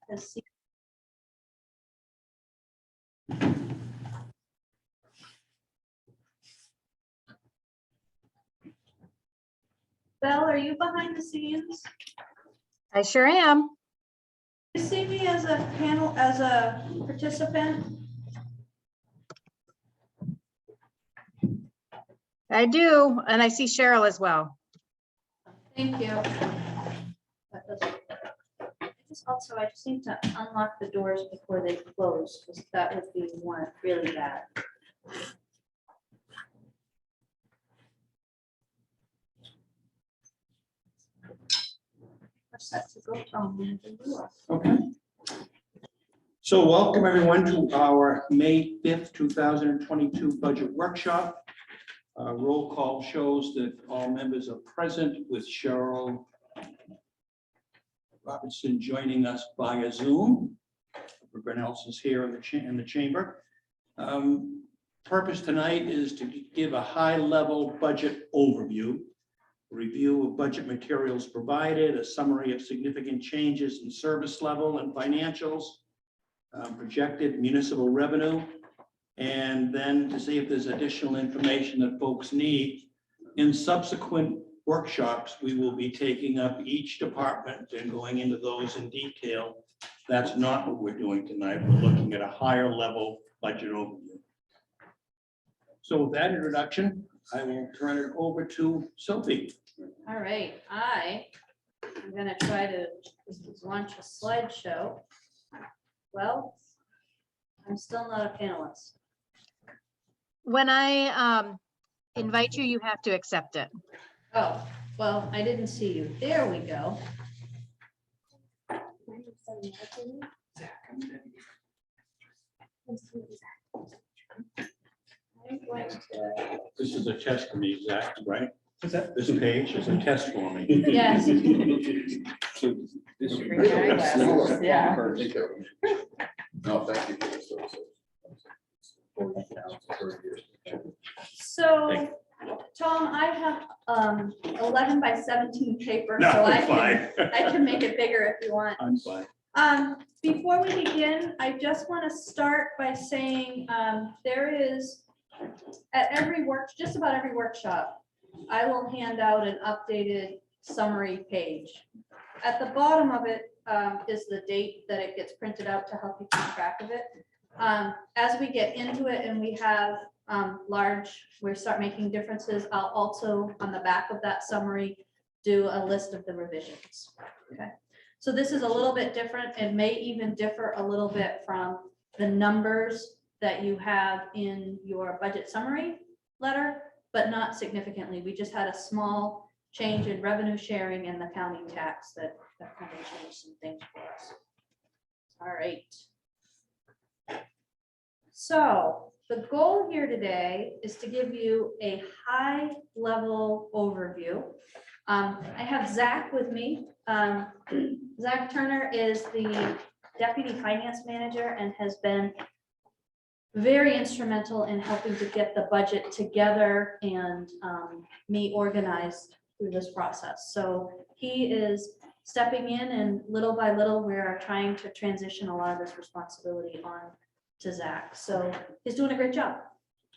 has seen. Belle, are you behind the scenes? I sure am. You see me as a panel, as a participant? I do, and I see Cheryl as well. Thank you. That doesn't- I just need to unlock the doors before they close, because that would be one really bad. We're set to go, Tom. Okay. So welcome everyone to our May 5th, 2022 budget workshop. Roll call shows that all members are present, with Cheryl Robertson joining us via Zoom. Everyone else is here in the chamber. Purpose tonight is to give a high-level budget overview, review of budget materials provided, a summary of significant changes in service level and financials, projected municipal revenue, and then to see if there's additional information that folks need. In subsequent workshops, we will be taking up each department and going into those in detail. That's not what we're doing tonight. We're looking at a higher level budget overview. So with that introduction, I will turn it over to Sophie. All right, I'm gonna try to launch a slideshow. Well, I'm still not a panelist. When I invite you, you have to accept it. Oh, well, I didn't see you. There we go. I'm going to, This is a test for me, Zach, right? Is that this page is a test for me? yes. Yeah. No, thank you. So, Tom, I have 11 by 17 paper, No, so it's fine. I can make it bigger if you want. I'm fine. Before we begin, I just want to start by saying there is, at just about every workshop, I will hand out an updated summary page. At the bottom of it is the date that it gets printed out to help you keep track of it. As we get into it and we have we start making differences, I'll also, on the back of that summary, do a list of the revisions. Okay. So this is a little bit different and may even differ a little bit from the numbers that you have in your budget summary letter, but not significantly. We just had a small change in revenue sharing and the county tax that kind of changed some things for us. All right. So the goal here today is to give you a high level overview. I have Zach with me. Zach Turner is the Deputy Finance Manager and has been very instrumental in helping to get the budget together and me organized through this process. So he is stepping in, and little by little, we are trying to transition a lot of this responsibility on to Zach. So he's doing a great job.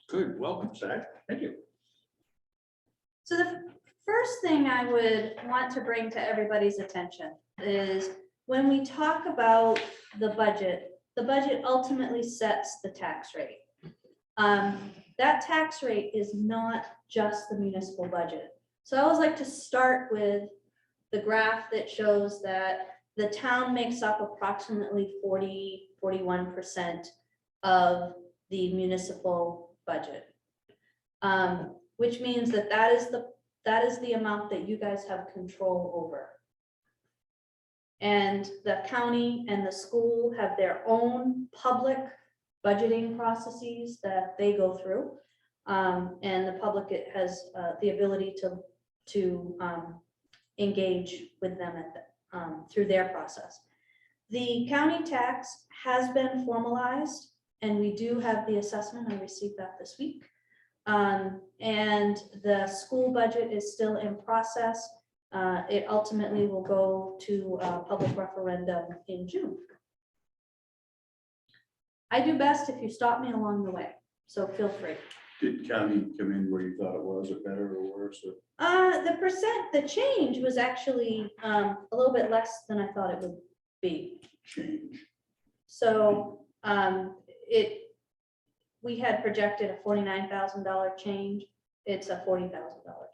Good, welcome, Zach. Thank you. So the first thing I would want to bring to everybody's attention is when we talk about the budget ultimately sets the tax rate. That tax rate is not just the municipal budget. So I always like to start with the graph that shows that the town makes up approximately 41% of the municipal budget, which means that is the amount that you guys have control over. And the county and the school have their own public budgeting processes that they go through. And the public has the ability to engage with them through their process. The county tax has been formalized, and we do have the assessment. I received that this week. And the school budget is still in process. It ultimately will go to a public referendum in June. I do best if you stop me along the way, so feel free. Did county come in where you thought it was, or better or worse? Or? The change was actually a little bit less than I thought it would be. Change. So we had projected a $49,000 change. It's a $40,000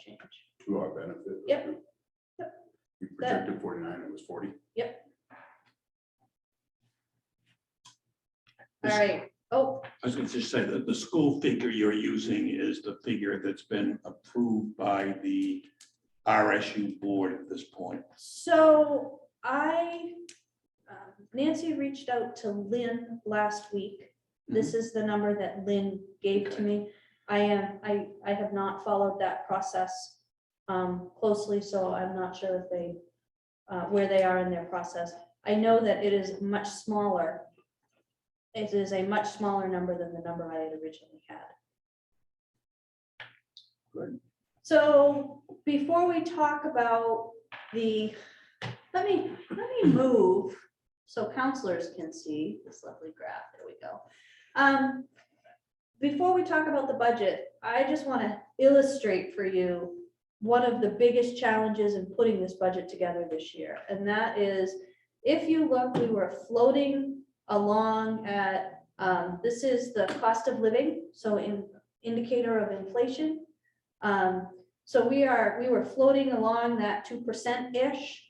change. To our benefit? Yep. You projected 49, it was 40. Yep. All right. Oh, I was going to just say that the school figure you're using is the figure that's been approved by the RSU board at this point. so Nancy reached out to Lynn last week. This is the number that Lynn gave to me. I have not followed that process closely, so I'm not sure if they where they are in their process. I know that it is much smaller. It is a much smaller number than the number I had originally had. Good. So before we talk about the, let me move so counselors can see this lovely graph. There we go. Before we talk about the budget, I just want to illustrate for you one of the biggest challenges in putting this budget together this year. And that is, if you look, we were floating along at, this is the cost of living, so in indicator of inflation. So we were floating along that 2%-ish,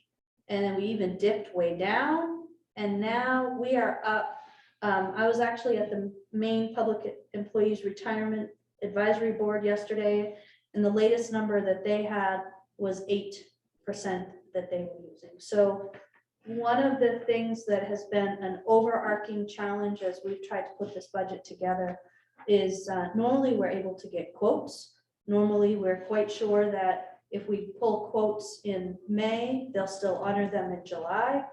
and then we even dipped way down, and now we are up. I was actually at the Maine Public Employees Retirement Advisory Board yesterday, and the latest number that they had was 8% that they were using. So one of the things that has been an overarching challenge as we've tried to put this budget together is normally we're able to get quotes. Normally, we're quite sure that if we pull quotes in May, they'll still honor them in July.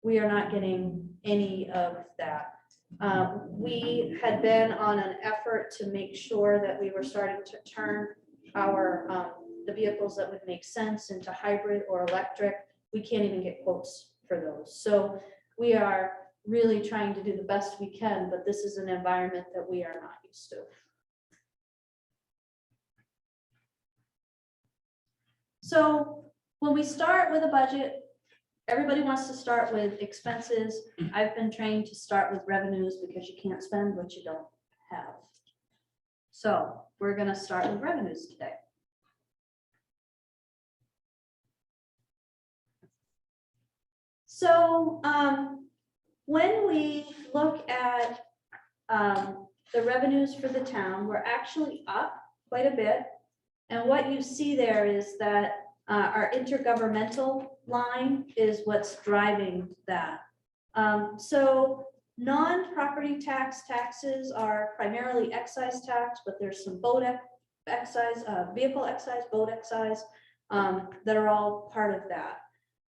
We are not getting any of that. We had been on an effort to make sure that we were starting to turn our the vehicles that would make sense into hybrid or electric. We can't even get quotes for those. So we are really trying to do the best we can, but this is an environment that we are not used to. So when we start with a budget, everybody wants to start with expenses. I've been trained to start with revenues because you can't spend what you don't have. So we're going to start with revenues today. So when we look at the revenues for the town, we're actually up quite a bit. And what you see there is that our intergovernmental line is what's driving that. So non-property taxes are primarily excise tax, but there's some boat excise, vehicle excise, boat excise that are all part of that.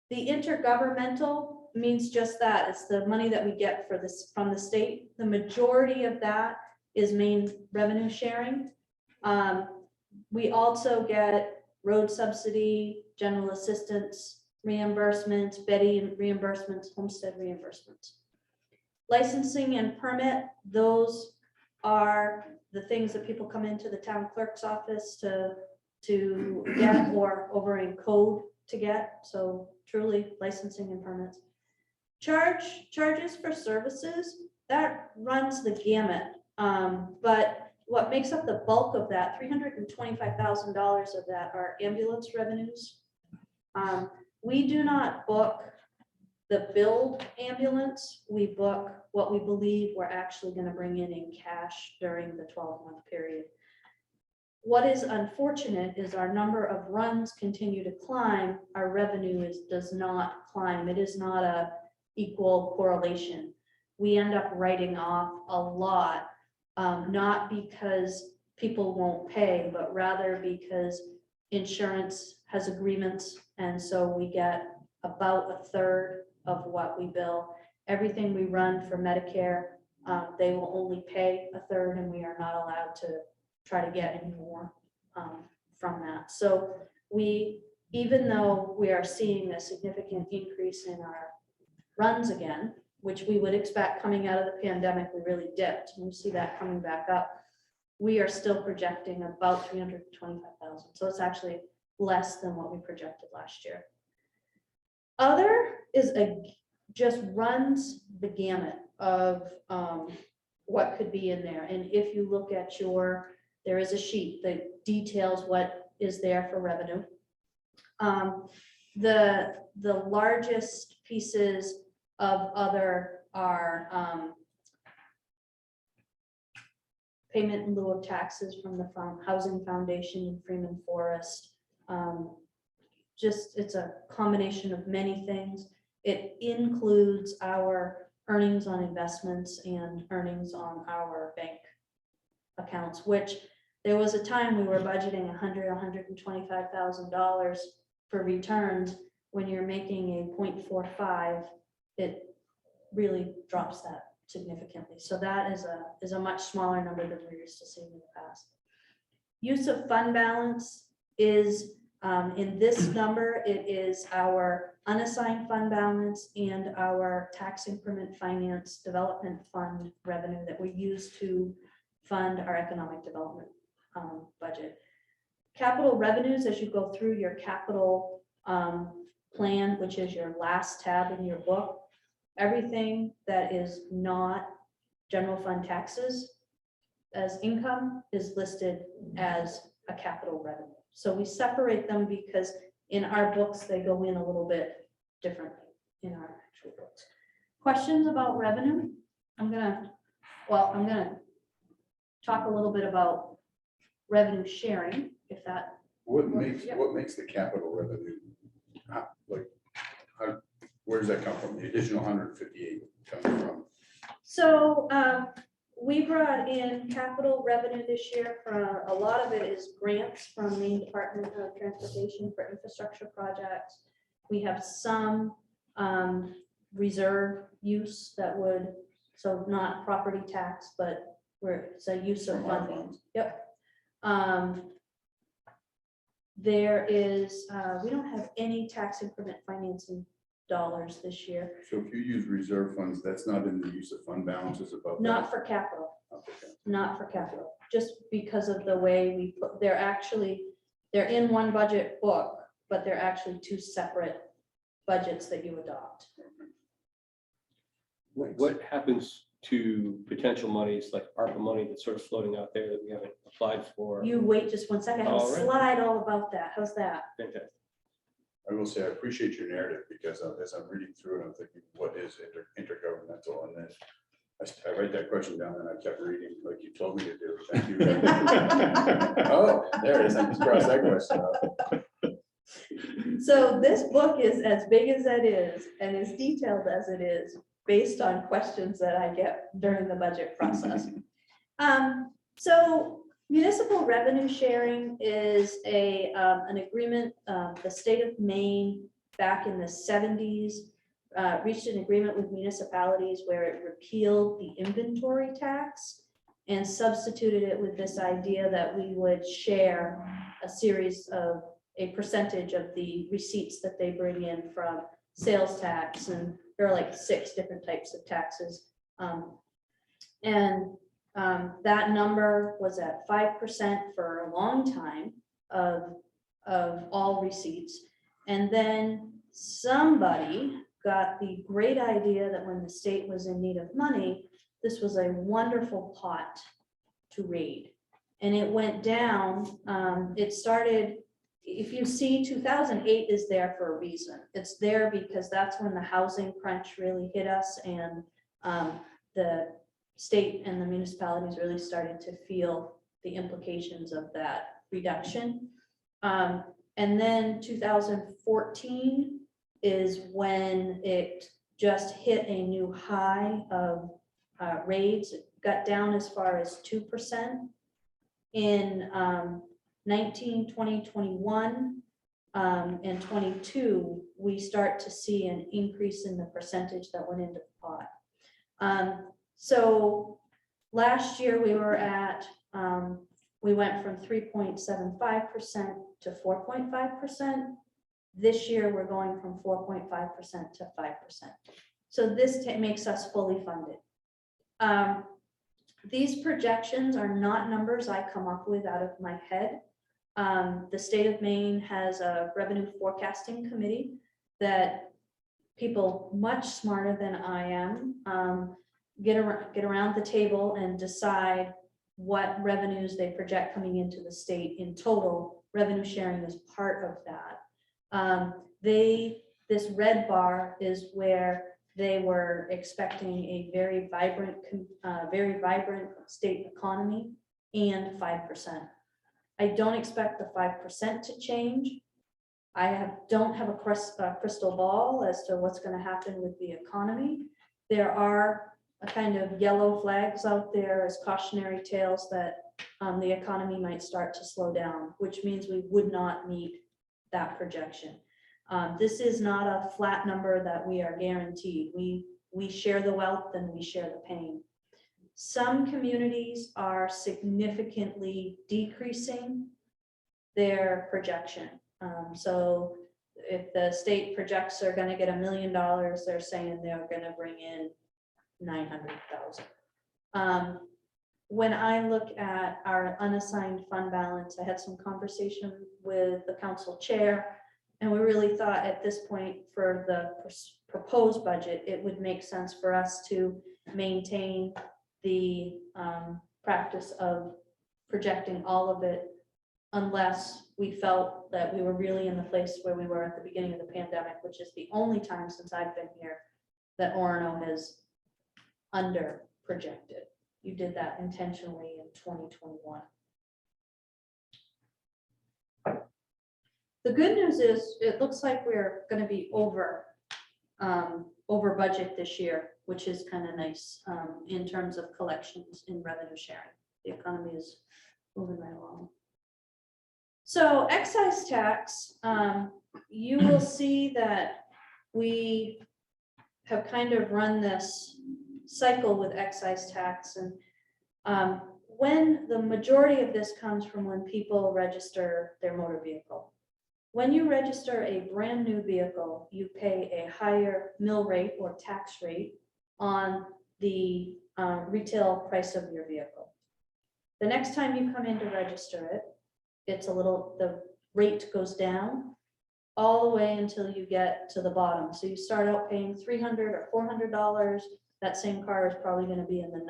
The intergovernmental means just that. It's the money that we get for this from the state. The majority of that is Maine revenue sharing. We also get road subsidy, general assistance reimbursements, Betty reimbursements, homestead reimbursements. Licensing and permit, those are the things that people come into the town clerk's office to get or over in code to get. So truly licensing and permits. Charges for services, that runs the gamut. But what makes up the bulk of that, $325,000 of that are ambulance revenues. We do not book the billed ambulance. We book what we believe we're actually going to bring in cash during the 12-month period. What is unfortunate is our number of runs continue to climb. Our revenue does not climb. It is not a equal correlation. We end up writing off a lot. Not because people won't pay, but rather because insurance has agreements. And so we get about a third of what we bill. Everything we run for Medicare, they will only pay a third, and we are not allowed to try to get any more from that. So we even though we are seeing a significant increase in our runs again, which we would expect coming out of the pandemic, we really dipped, and we see that coming back up. We are still projecting about 325,000, so it's actually less than what we projected last year. Other is just runs the gamut of what could be in there. And if you look at there is a sheet that details what is there for revenue. The largest pieces of other are payment in lieu of taxes from the Housing Foundation in Freeman Forest. It's a combination of many things. It includes our earnings on investments and earnings on our bank accounts, which there was a time we were budgeting $125,000 for returns. When you're making a 0.45, it really drops that significantly. So that is a much smaller number than we're used to seeing in the past. Use of fund balance is in this number, it is our unassigned fund balance and our tax increment finance development fund revenue that we use to fund our economic development budget. Capital revenues, as you go through your capital plan, which is your last tab in your book, everything that is not general fund taxes as income is listed as a capital revenue. So we separate them because in our books, they go in a little bit differently in our actual books. Questions about revenue? I'm gonna talk a little bit about revenue sharing, if that. What makes the capital revenue, where does that come from? The additional 158 coming from? So we brought in capital revenue this year. A lot of it is grants from Maine Department of Transportation for infrastructure projects. We have some reserve use that would, so not property tax, but where it's a use of funding. Yep. There is, we don't have any tax increment financing dollars this year. So if you use reserve funds, that's not in the use of fund balances above? Not for capital, Okay. not for capital, just because of the way we put, they're in one budget book, but they're actually two separate budgets that you adopt. What happens to potential monies like ARPA money that's sort of floating out there that we haven't applied for? You wait just one second, I have a All right. slide all about that. How's that? Fantastic. I will say, I appreciate your narrative because as I'm reading through it, I'm thinking, what is intergovernmental? And then I write that question down and I kept reading like you told me to do. Thank you. Oh, there it is. I just crossed that question out. So this book is as big as that is and as detailed as it is based on questions that I get during the budget process. So municipal revenue sharing is an agreement. The state of Maine back in the 70s reached an agreement with municipalities where it repealed the inventory tax and substituted it with this idea that we would share a percentage of the receipts that they bring in from sales tax, and there are like 6 different types of taxes. That number was at 5% for a long time of all receipts. And then somebody got the great idea that when the state was in need of money, this was a wonderful pot to raid. And it went down, it started, if you see 2008 is there for a reason. It's there because that's when the housing crunch really hit us, and the state and the municipalities really started to feel the implications of that reduction. And then 2014 is when it just hit a new high of raids. It got down as far as 2%. In 19, 20, 21, and 22, we start to see an increase in the percentage that went into the pot. So last year we were at, we went from 3.75% to 4.5%. This year, we're going from 4.5% to 5%. So this makes us fully funded. These projections are not numbers I come up with out of my head. The state of Maine has a revenue forecasting committee that people much smarter than I am get around the table and decide what revenues they project coming into the state in total. Revenue sharing is part of that. This red bar is where they were expecting a very vibrant state economy and 5%. I don't expect the 5% to change. I don't have a crystal ball as to what's going to happen with the economy. There are a kind of yellow flags out there as cautionary tales that the economy might start to slow down, which means we would not meet that projection. This is not a flat number that we are guaranteed. We share the wealth and we share the pain. Some communities are significantly decreasing their projection. So if the state projects they're going to get $1 million, they're saying they're going to bring in 900,000. When I look at our unassigned fund balance, I had some conversation with the council chair, and we really thought at this point for the proposed budget, it would make sense for us to maintain the practice of projecting all of it unless we felt that we were really in the place where we were at the beginning of the pandemic, which is the only time since I've been here that Orono has under projected. You did that intentionally in 2021. The good news is it looks like we're going to be over budget this year, which is kind of nice in terms of collections in revenue sharing. The economy is moving right along. So excise tax, you will see that we have kind of run this cycle with excise tax, and when the majority of this comes from when people register their motor vehicle. When you register a brand new vehicle, you pay a higher mill rate or tax rate on the retail price of your vehicle. The next time you come in to register it, the rate goes down all the way until you get to the bottom. So you start out paying $300 or $400. That same car is probably going to be in the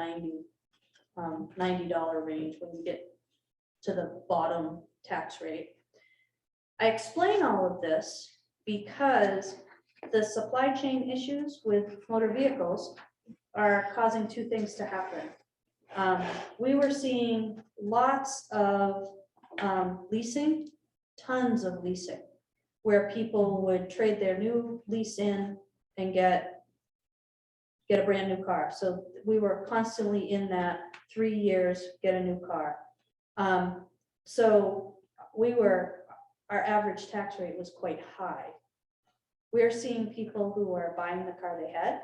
$90 range when you get to the bottom tax rate. I explain all of this because the supply chain issues with motor vehicles are causing two things to happen. We were seeing lots of leasing, tons of leasing, where people would trade their new lease in and get a brand new car. So we were constantly in that 3 years, get a new car. So our average tax rate was quite high. We're seeing people who are buying the car they had,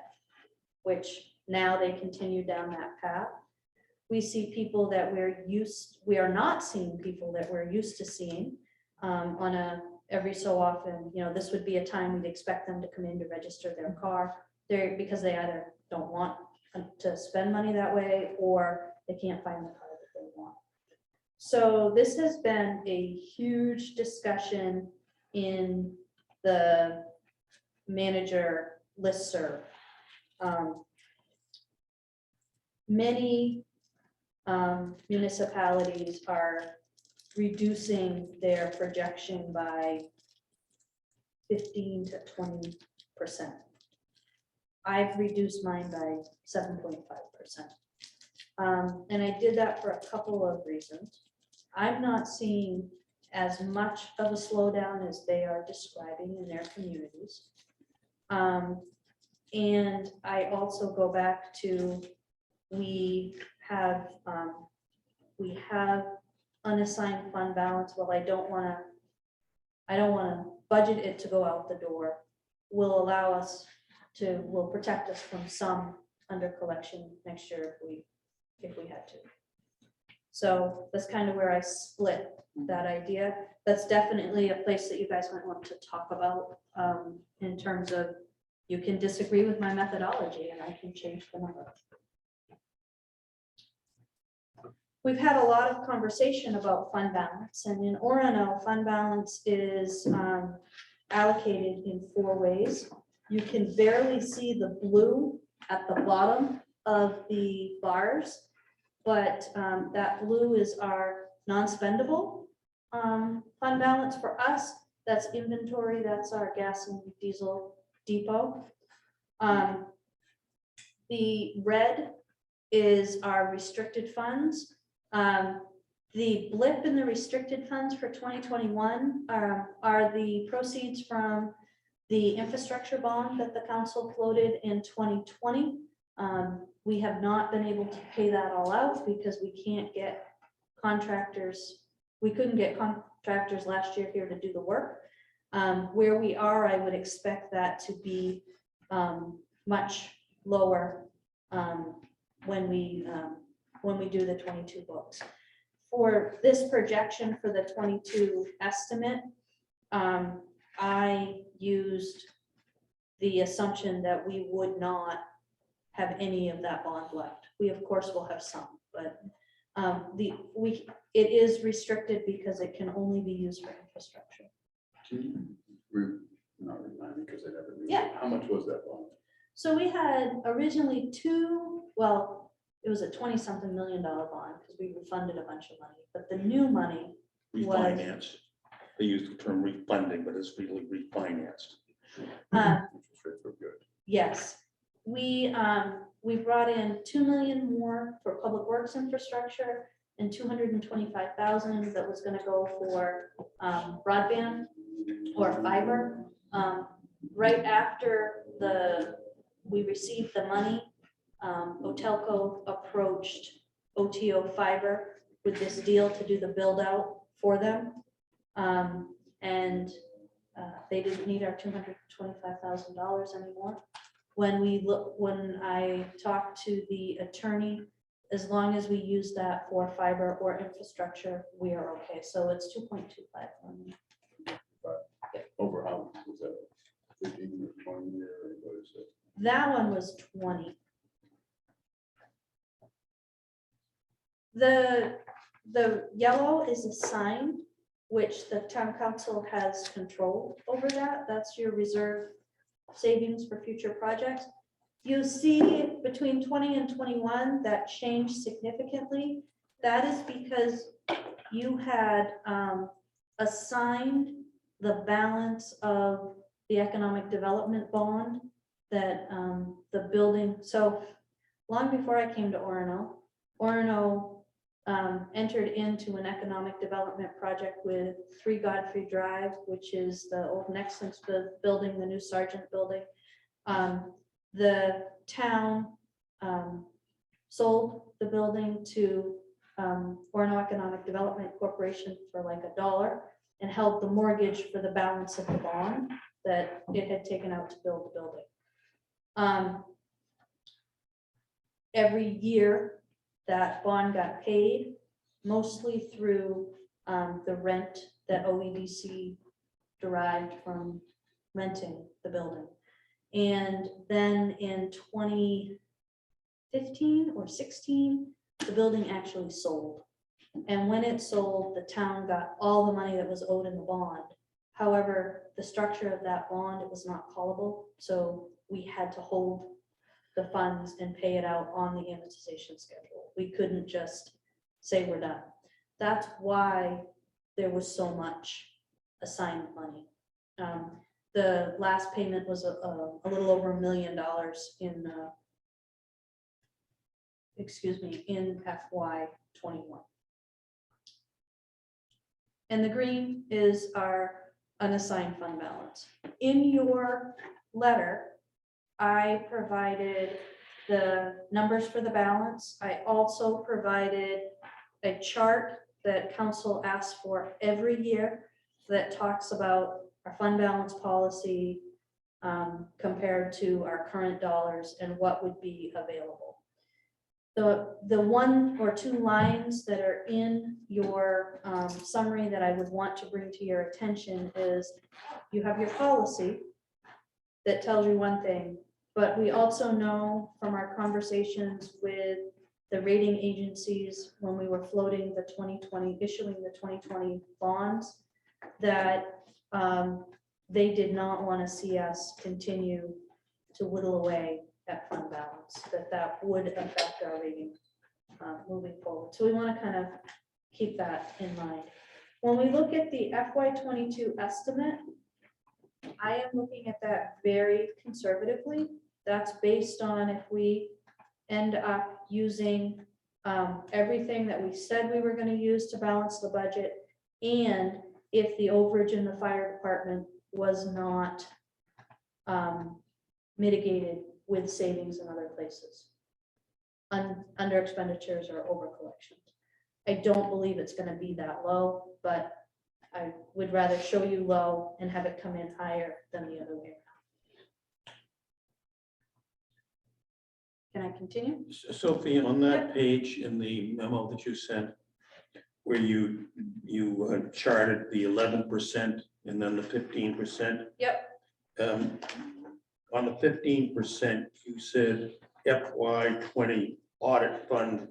which now they continue down that path. We see people that we are not seeing people that we're used to seeing on a every so often. You know, this would be a time we'd expect them to come in to register their car because they either don't want to spend money that way or they can't find the car that they want. So this has been a huge discussion in the manager listserv. Many municipalities are reducing their projection by 15 to 20%. I've reduced mine by 7.5%. And I did that for a couple of reasons. I'm not seeing as much of a slowdown as they are describing in their communities. And I also go back to we have unassigned fund balance. Well, I don't want to budget it to go out the door. Will protect us from some under collection next year if we had to. So that's kind of where I split that idea. That's definitely a place that you guys might want to talk about in terms of, you can disagree with my methodology and I can change the number. We've had a lot of conversation about fund balance, and in Orono, fund balance is allocated in 4 ways. You can barely see the blue at the bottom of the bars, but that blue is our non-spendable fund balance for us. That's inventory, that's our gas and diesel depot. The red is our restricted funds. The blip in the restricted funds for 2021 are the proceeds from the infrastructure bond that the council floated in 2020. We have not been able to pay that all out because we can't get contractors. We couldn't get contractors last year here to do the work. Where we are, I would expect that to be much lower when we do the 22 books. For this projection for the 22 estimate, I used the assumption that we would not have any of that bond left. We of course will have some, but it is restricted because it can only be used for infrastructure. Not remind me because I never knew. Yeah. How much was that bond? So we had originally it was a 20-something million bond because we refunded a bunch of money, but the new money, Refinanced. They use the term refunding, but it's really refinanced. Interest rates were good. yes, we brought in 2 million more for public works infrastructure and 225,000 that was going to go for broadband or fiber. Right after we received the money, Otelco approached OTO Fiber with this deal to do the build out for them. They didn't need our $225,000 anymore. When I talked to the attorney, as long as we use that for fiber or infrastructure, we are okay. So it's 2.25 million. Over how much was that? 15 or 20 or what is it? That one was 20. The yellow is assigned, which the town council has control over that. That's your reserve savings for future projects. You see between 20 and 21, that changed significantly. That is because you had assigned the balance of the economic development bond that the building, so long before I came to Orono entered into an economic development project with 3 Godfrey Drive, which is the old Nexus building, the new Sergeant building. The town sold the building to Orono Economic Development Corporation for like $1 and held the mortgage for the balance of the bond that it had taken out to build the building. Every year that bond got paid, mostly through the rent that OEDC derived from renting the building. And then in 2015 or 16, the building actually sold. And when it sold, the town got all the money that was owed in the bond. However, the structure of that bond, it was not callable. So we had to hold the funds and pay it out on the amortization schedule. We couldn't just say we're done. That's why there was so much assigned money. The last payment was a little over $1 million in FY21. And the green is our unassigned fund balance. In your letter, I provided the numbers for the balance. I also provided a chart that council asks for every year that talks about our fund balance policy compared to our current dollars and what would be available. The one or two lines that are in your summary that I would want to bring to your attention is you have your policy that tells you one thing, but we also know from our conversations with the rating agencies when we were floating the 2020, issuing the 2020 bonds, that they did not want to see us continue to whittle away at fund balance, that would affect our rating moving forward. So we want to kind of keep that in mind. When we look at the FY22 estimate, I am looking at that very conservatively. That's based on if we end up using everything that we said we were going to use to balance the budget, and if the overage in the fire department was not mitigated with savings in other places, under expenditures or over collections. I don't believe it's going to be that low, but I would rather show you low and have it come in higher than the other way around. Can I continue? Sophie, on that page in the memo that you sent, where you charted the 11% and then the 15%. Yep. On the 15%, you said FY20 audit fund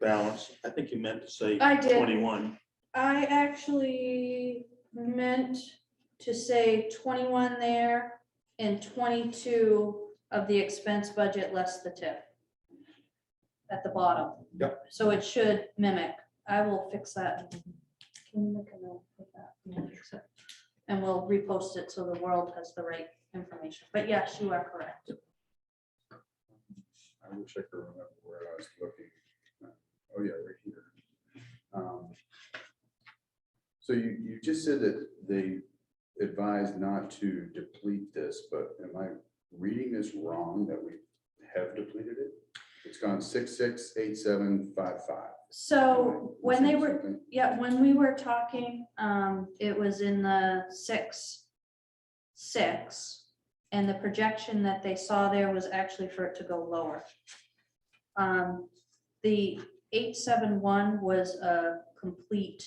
balance. I think you meant to say I did. 21. I actually meant to say 21 there and 22 of the expense budget less the tip at the bottom. Yep. So it should mimic. I will fix that. Can you make a note of that? Yeah, fix it. And we'll repost it so the world has the right information. But yes, you are correct. I wish I could remember where I was looking. Oh, yeah, right here. So you just said that they advised not to deplete this, but am I reading this wrong, that we have depleted it? It's gone 668755. So when they were, yeah, when we were talking, it was in the 6.6, and the projection that they saw there was actually for it to go lower. The 871 was a complete,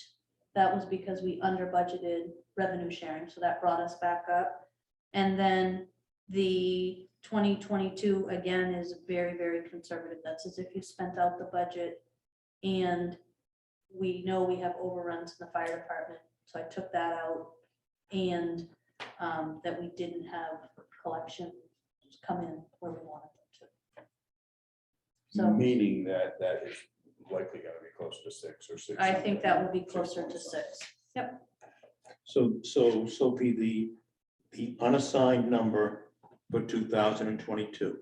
that was because we under budgeted revenue sharing, so that brought us back up. And then the 2022 again is very, very conservative. That's as if you spent out the budget, and we know we have overruns in the fire department, so I took that out, and that we didn't have collection come in where we wanted them to. So Meaning that is likely gonna be close to 6 or 6. I think that would be closer to 6. Yep. So Sophie, the unassigned number for 2022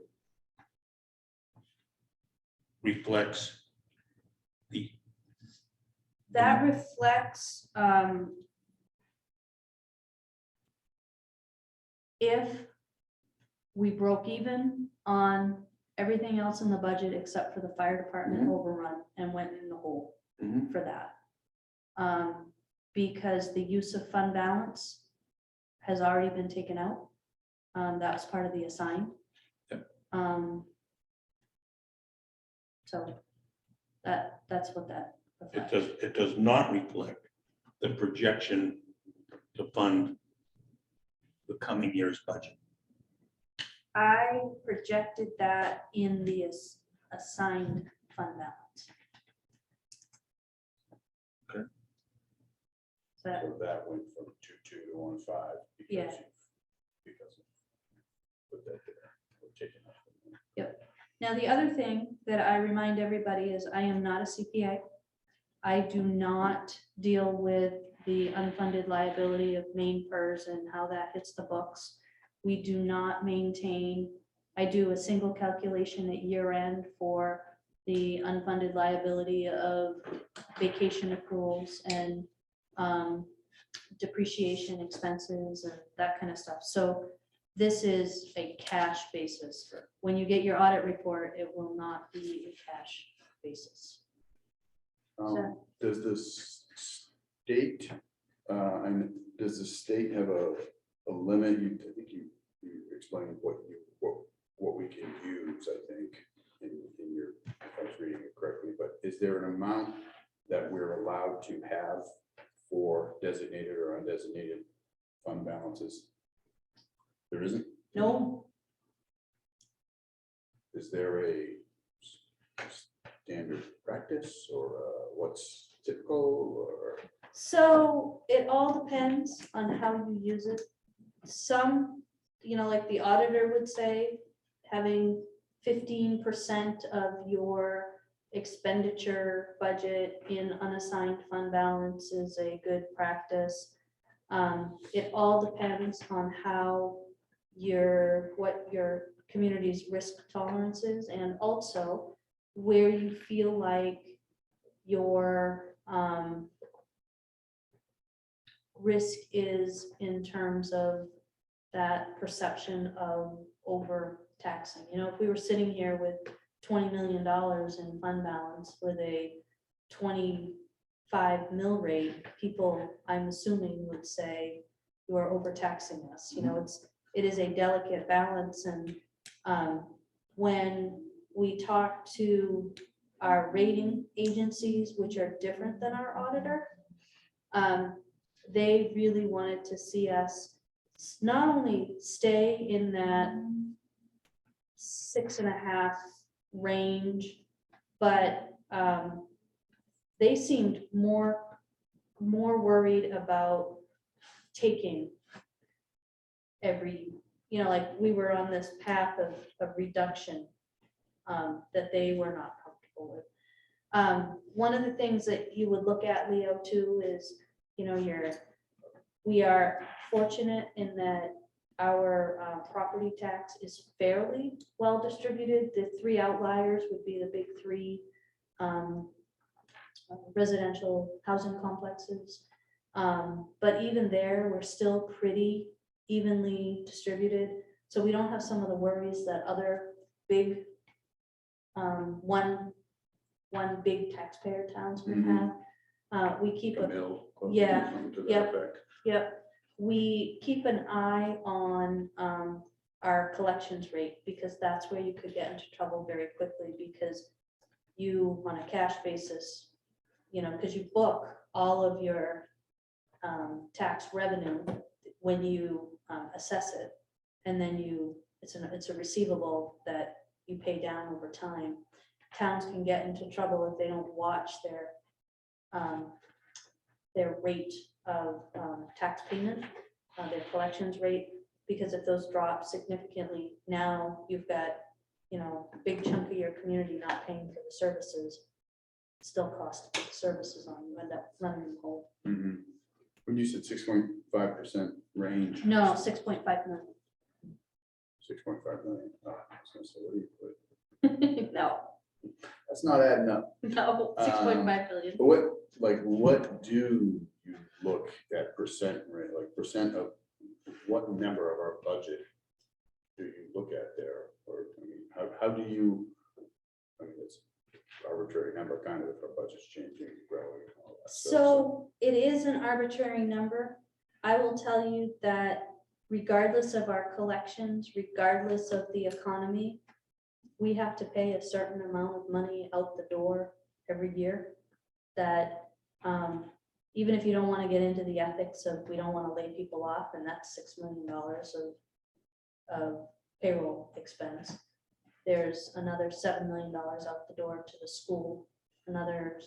reflects That reflects if we broke even on everything else in the budget except for the fire department overrun and went in the hole for that. Because the use of fund balance has already been taken out. That was part of the assigned. Yep. So that's what that reflects. It does not reflect the projection to fund the coming year's budget. I projected that in the assigned fund balance. Okay. So that- So that went from 22 to 15. Yeah. Because of put that there. We're taking off. Now, the other thing that I remind everybody is I am not a CPA. I do not deal with the unfunded liability of main PERS and how that hits the books. We do not maintain, I do a single calculation at year end for the unfunded liability of vacation accruals and depreciation expenses and that kind of stuff. So this is a cash basis. When you get your audit report, it will not be a cash basis. Does the state, does the state have a limit? I think you explained what we can use, I think, in your, I was reading is there an amount that we're allowed to have for designated or undesignated fund balances? There isn't? No, Is there a standard practice or what's typical or? so it all depends on how you use it. Some, like the auditor would say, having 15% of your expenditure budget in unassigned fund balance is a good practice. It all depends on what your community's risk tolerance is, and also where you feel like your risk is in terms of that perception of overtaxing. If we were sitting here with $20 million in fund balance with a 25 mil rate, people, I'm assuming, would say you are overtaxing us. It is a delicate balance, and when we talk to our rating agencies, which are different than our auditor, they really wanted to see us not only stay in that 6.5 range, but they seemed more worried about taking every, like we were on this path of reduction that they were not comfortable with. One of the things that you would look at, Leo, too, is, we are fortunate in that our property tax is fairly well distributed. The three outliers would be the big three residential housing complexes. But even there, we're still pretty evenly distributed. So we don't have some of the worries that other big, one big taxpayer towns would have. We keep a Mill, yeah, something to that yep. effect. Yep, we keep an eye on our collections rate, because that's where you could get into trouble very quickly, because you, on a cash basis, because you book all of your tax revenue when you assess it, and then it's a receivable that you pay down over time. Towns can get into trouble if they don't watch their rate of tax payment, their collections rate, because if those drop significantly, now you've got, a big chunk of your community not paying for the services, still cost to put the services on, you end up running them whole. Mhm. When you said 6.5% range. No, 6.5 million. 6.5 million. Oh, I was gonna say, what do you put? No, That's not adding up. no, 6.5 million. But what do you look at percent rate, like percent of what number of our budget do you look at there? Or, how do you, it's arbitrary number, kind of, if our budget's changing, growing, and all that stuff. So it is an arbitrary number. I will tell you that regardless of our collections, regardless of the economy, we have to pay a certain amount of money out the door every year. That even if you don't want to get into the ethics of, we don't want to lay people off, and that's $6 million of payroll expense. There's another $7 million out the door to the school, another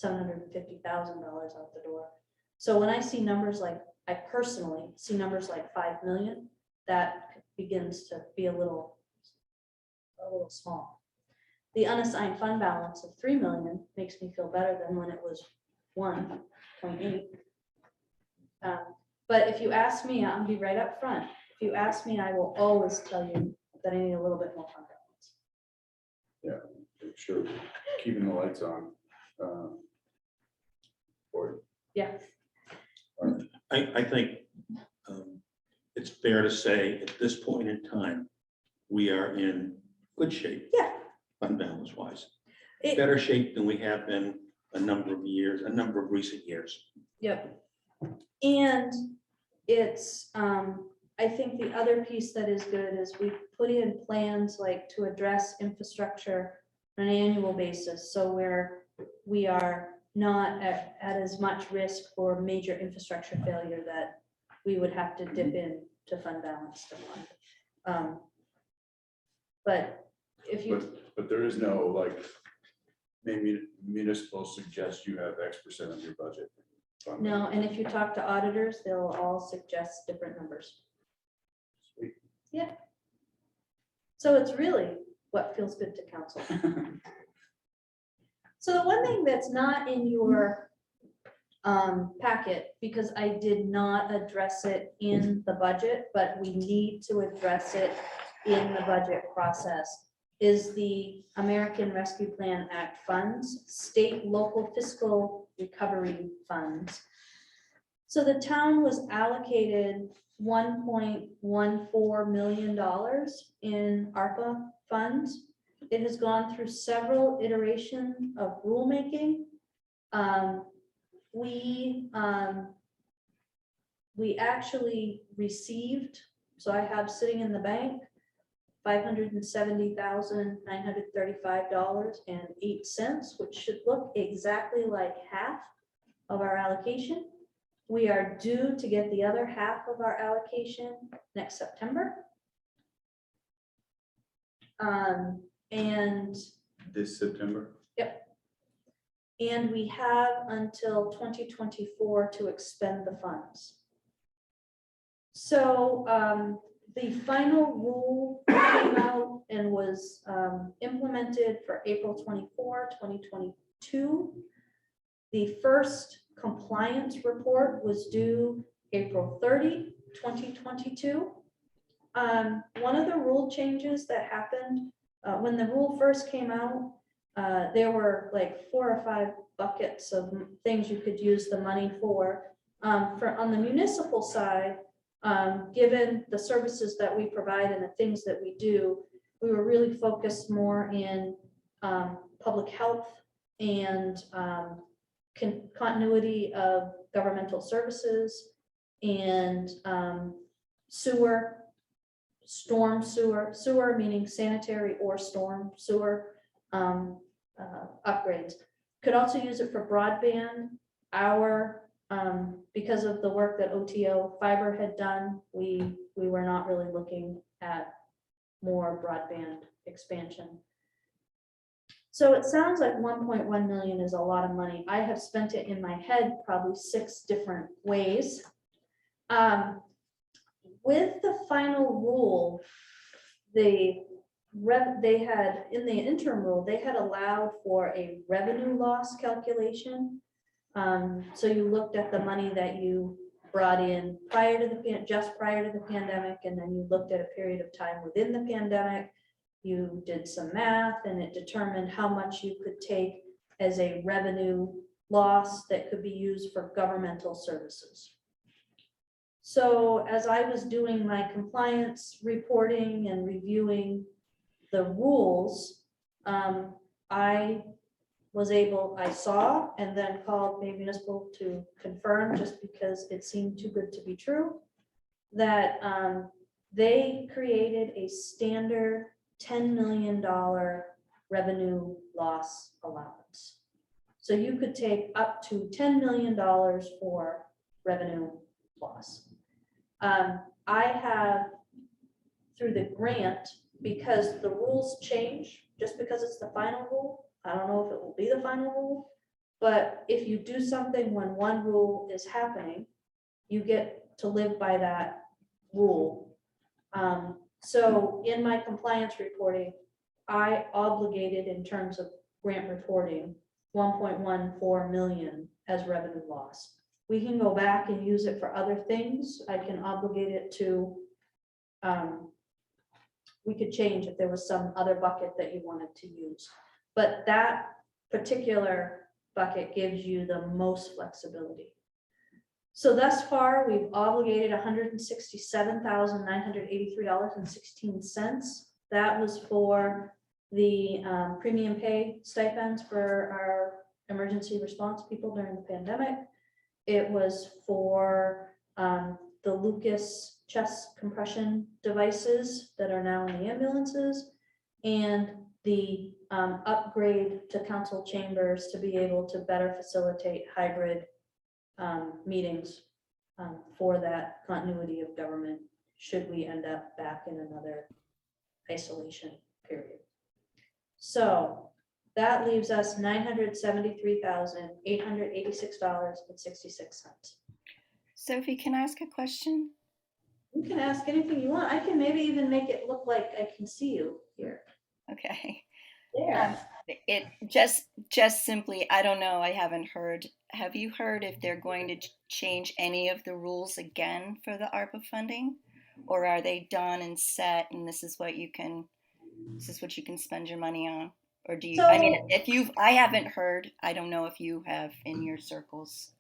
$750,000 out the door. So when I see numbers like, I personally see numbers like 5 million, that begins to be a little small. The unassigned fund balance of 3 million makes me feel better than when it was 1.8. But if you ask me, I'll be right up front. If you ask me, I will always tell you that I need a little bit more fund balance. Yeah, sure, keeping the lights on. Or Yeah. I think it's fair to say at this point in time, we are in good shape. Yeah. Fund balance wise, It- better shape than we have been a number of recent years. Yep. And it's, I think the other piece that is good is we put in plans like to address infrastructure on an annual basis. So we're we are not at as much risk for major infrastructure failure that we would have to dip in to fund balance to fund. But if you, But there is no, like, maybe municipals suggest you have X% of your budget. funded. no, and if you talk to auditors, they'll all suggest different numbers. Sweet. Yeah. So it's really what feels good to council. So the one thing that's not in your packet, because I did not address it in the budget, but we need to address it in the budget process, is the American Rescue Plan Act funds, state local fiscal recovery funds. So the town was allocated $1.14 million in ARPA funds. It has gone through several iterations of rulemaking. We actually received, so I have sitting in the bank, $570,935.08, which should look exactly like half of our allocation. We are due to get the other half of our allocation next September. And This September? and we have until 2024 to expend the funds. So the final rule came out and was implemented for April 24, 2022. The first compliance report was due April 30, 2022. One of the rule changes that happened when the rule first came out, there were like 4 or 5 buckets of things you could use the money for. On the municipal side, given the services that we provide and the things that we do, we were really focused more in public health and continuity of governmental services and sewer, storm sewer meaning sanitary or storm sewer upgrades. Could also use it for broadband. Because of the work that OTO Fiber had done, we were not really looking at more broadband expansion. So it sounds like 1.1 million is a lot of money. I have spent it in my head probably 6 different ways. With the final rule, they had, in the interim rule, they had allowed for a revenue loss calculation. So you looked at the money that you brought in just prior to the pandemic, and then you looked at a period of time within the pandemic. You did some math and it determined how much you could take as a revenue loss that could be used for governmental services. So as I was doing my compliance reporting and reviewing the rules, I saw and then called Maine Municipal to confirm, just because it seemed too good to be true, that they created a standard $10 million revenue loss allowance. So you could take up to $10 million for revenue loss. I have, through the grant, because the rules change, just because it's the final rule, I don't know if it will be the final rule, but if you do something when one rule is happening, you get to live by that rule. So in my compliance reporting, I obligated, in terms of grant reporting, 1.14 million as revenue loss. We can go back and use it for other things. I can obligate it to, we could change if there was some other bucket that you wanted to use. But that particular bucket gives you the most flexibility. So thus far, we've obligated $167,983.16. That was for the premium pay stipends for our emergency response people during the pandemic. It was for the Lucas chest compression devices that are now in the ambulances, and the upgrade to council chambers to be able to better facilitate hybrid meetings for that continuity of government, should we end up back in another isolation period. So that leaves us $973,886.66. Sophie, can I ask a question? You can ask anything you want. I can maybe even make it look like I can see you here. Okay. There. It just simply, I don't know, I haven't heard. Have you heard if they're going to change any of the rules again for the ARPA funding? Or are they done and set and this is what you can spend your money on? Or do you, I mean, I haven't heard, I don't know if you have in your circles.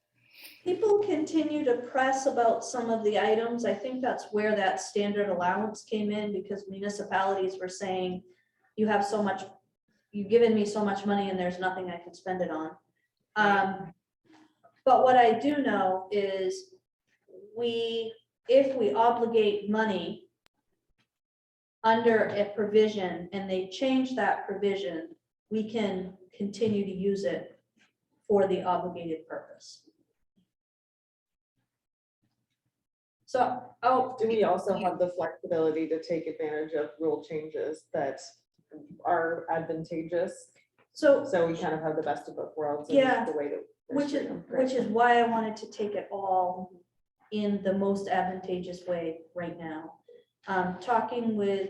People continue to press about some of the items. I think that's where that standard allowance came in, because municipalities were saying, you have so much, you've given me so much money and there's nothing I can spend it on. But what I do know is if we obligate money under a provision and they change that provision, we can continue to use it for the obligated purpose. So, Do we also have the flexibility to take advantage of rule changes that are advantageous? so So we kind of have the best of both worlds. in Yeah, The way that. which is why I wanted to take it all in the most advantageous way right now. Talking with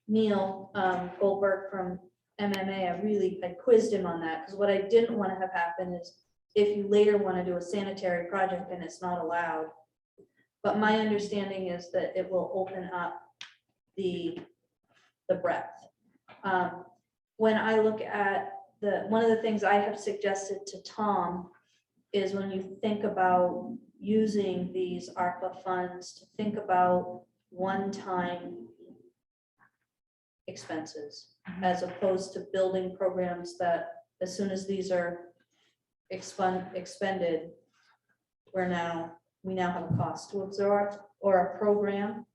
Neil Goldberg from MMA, I quizzed him on that, because what I didn't want to have happen is if you later want to do a sanitary project and it's not allowed. But my understanding is that it will open up the breadth. When I look at one of the things I have suggested to Tom is, when you think about using these ARPA funds, to think about one-time expenses, as opposed to building programs that as soon as these are expended, we now have a cost to absorb, or a program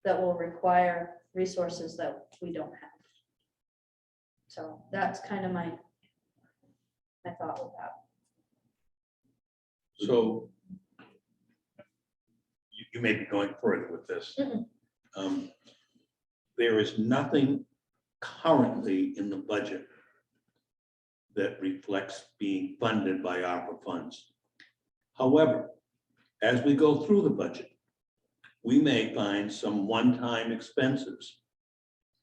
that will require resources that we don't have. So that's kind of my thought with that. So you may be going further with this. There is nothing currently in the budget that reflects being funded by ARPA funds. However, as we go through the budget, we may find some one-time expenses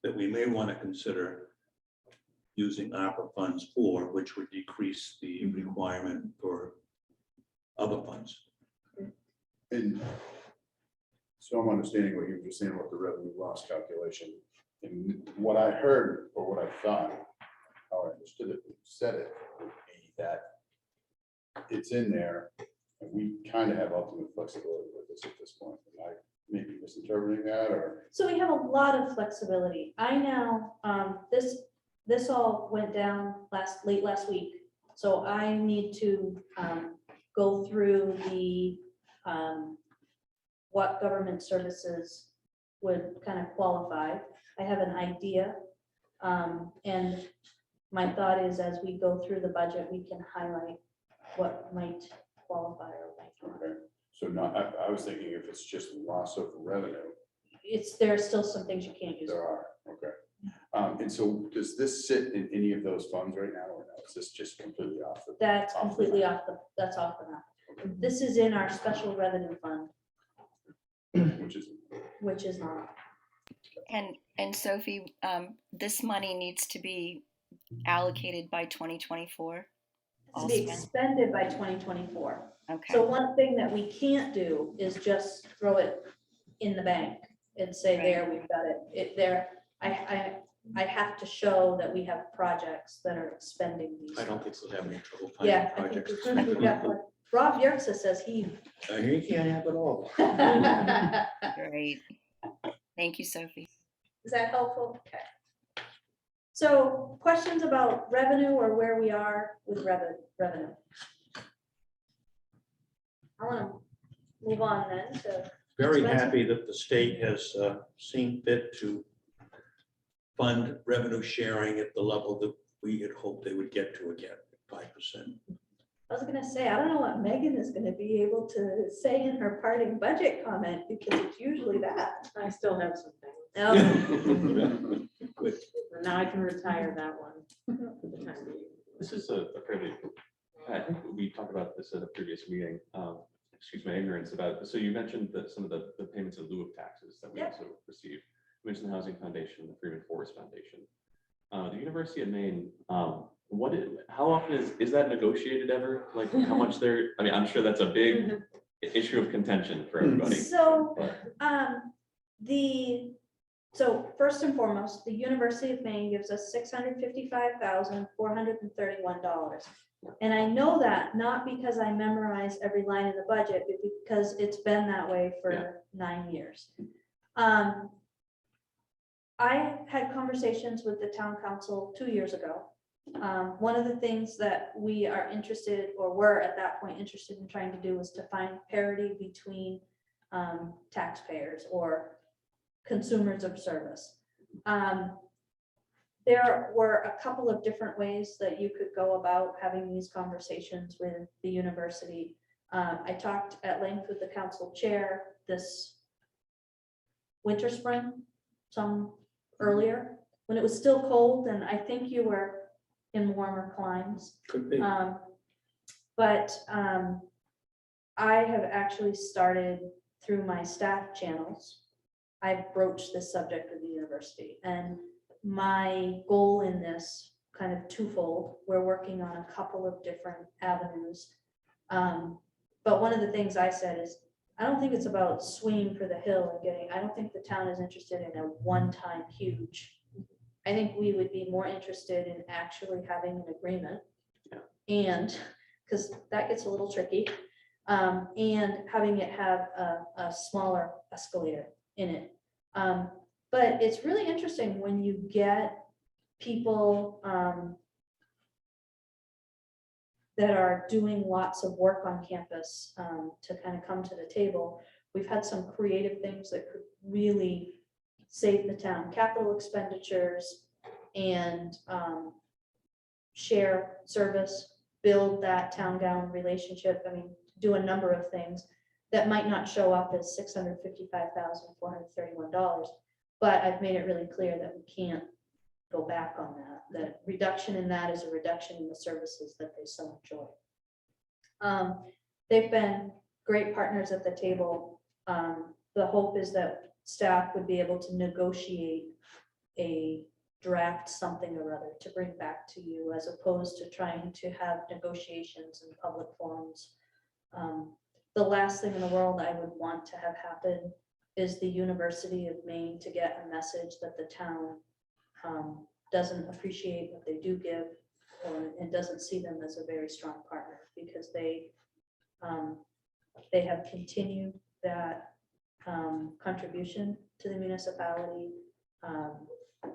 that we may want to consider using ARPA funds for, which would decrease the requirement for other funds. And so I'm understanding what you were saying about the revenue loss calculation. And what I heard, or what I thought, how I understood it, said it, would be that it's in there, and we kind of have ultimate flexibility with this at this point. Am I maybe misinterpreting that, or? So we have a lot of flexibility. I now, this all went down late last week. So I need to go through the what government services would kind of qualify. I have an idea. And my thought is, as we go through the budget, we can highlight what might qualify or might not. Okay, so not, I was thinking if it's just loss of revenue, There are still some things you can't use. there are, okay. And so does this sit in any of those funds right now, or no? Is this just completely off? That's completely off the map. This is in our special revenue fund, Which is not. And Sophie, this money needs to be allocated by 2024. To be expended by 2024. Okay. So one thing that we can't do is just throw it in the bank and say, there, we've got it. I have to show that we have projects that are expending these. I don't think we'll have any trouble finding Yeah, I think projects. we've got one. Rob Yerxa says he. He can't have it all. Great. Thank you, Sophie. Is that helpful? Okay. So questions about revenue or where we are with revenue? I want to move on then to. Very Expensive. happy that the state has seen fit to fund revenue sharing at the level that we had hoped they would get to again, 5%. I was gonna say, I don't know what Megan is gonna be able to say in her parting budget comment, because it's usually that. I still have some things. Um, Good. Now I can retire that one for the time being. This is a fairly, I think we talked about this at a previous meeting. Excuse my ignorance about it. So you mentioned that some of the payments in lieu of taxes that we Yep. also receive. You mentioned the Housing Foundation, the Freeman Forest Foundation. The University of Maine, how often is that negotiated ever? Like how much they're, I mean, I'm sure that's a big issue of contention for everybody. So, but- so first and foremost, the University of Maine gives us $655,431. And I know that not because I memorize every line in the budget, but because it's been that way for 9 years. I had conversations with the town council 2 years ago. One of the things that we are interested, or were at that point interested in trying to do, was to find parity between taxpayers or consumers of service. There were a couple of different ways that you could go about having these conversations with the university. I talked at length with the council chair this winter, spring, some earlier, when it was still cold, and I think you were in warmer climes. Could be. But I have actually started through my staff channels. I've broached this subject with the university, and my goal in this kind of twofold. We're working on a couple of different avenues. But one of the things I said is, I don't think it's about swinging for the hill and getting, I don't think the town is interested in a one-time huge. I think we would be more interested in actually having an agreement. And, because that gets a little tricky, and having it have a smaller escalator in it. But it's really interesting when you get people that are doing lots of work on campus to kind of come to the table. We've had some creative things that could really save the town: capital expenditures and share service, build that town-gown relationship. I mean, do a number of things that might not show up as $655,431. But I've made it really clear that we can't go back on that. The reduction in that is a reduction in the services that they so enjoy. They've been great partners at the table. The hope is that staff would be able to negotiate a draft something or other to bring back to you, as opposed to trying to have negotiations in public forums. The last thing in the world I would want to have happen is the University of Maine to get a message that the town doesn't appreciate what they do give, and doesn't see them as a very strong partner, because they have continued that contribution to the municipality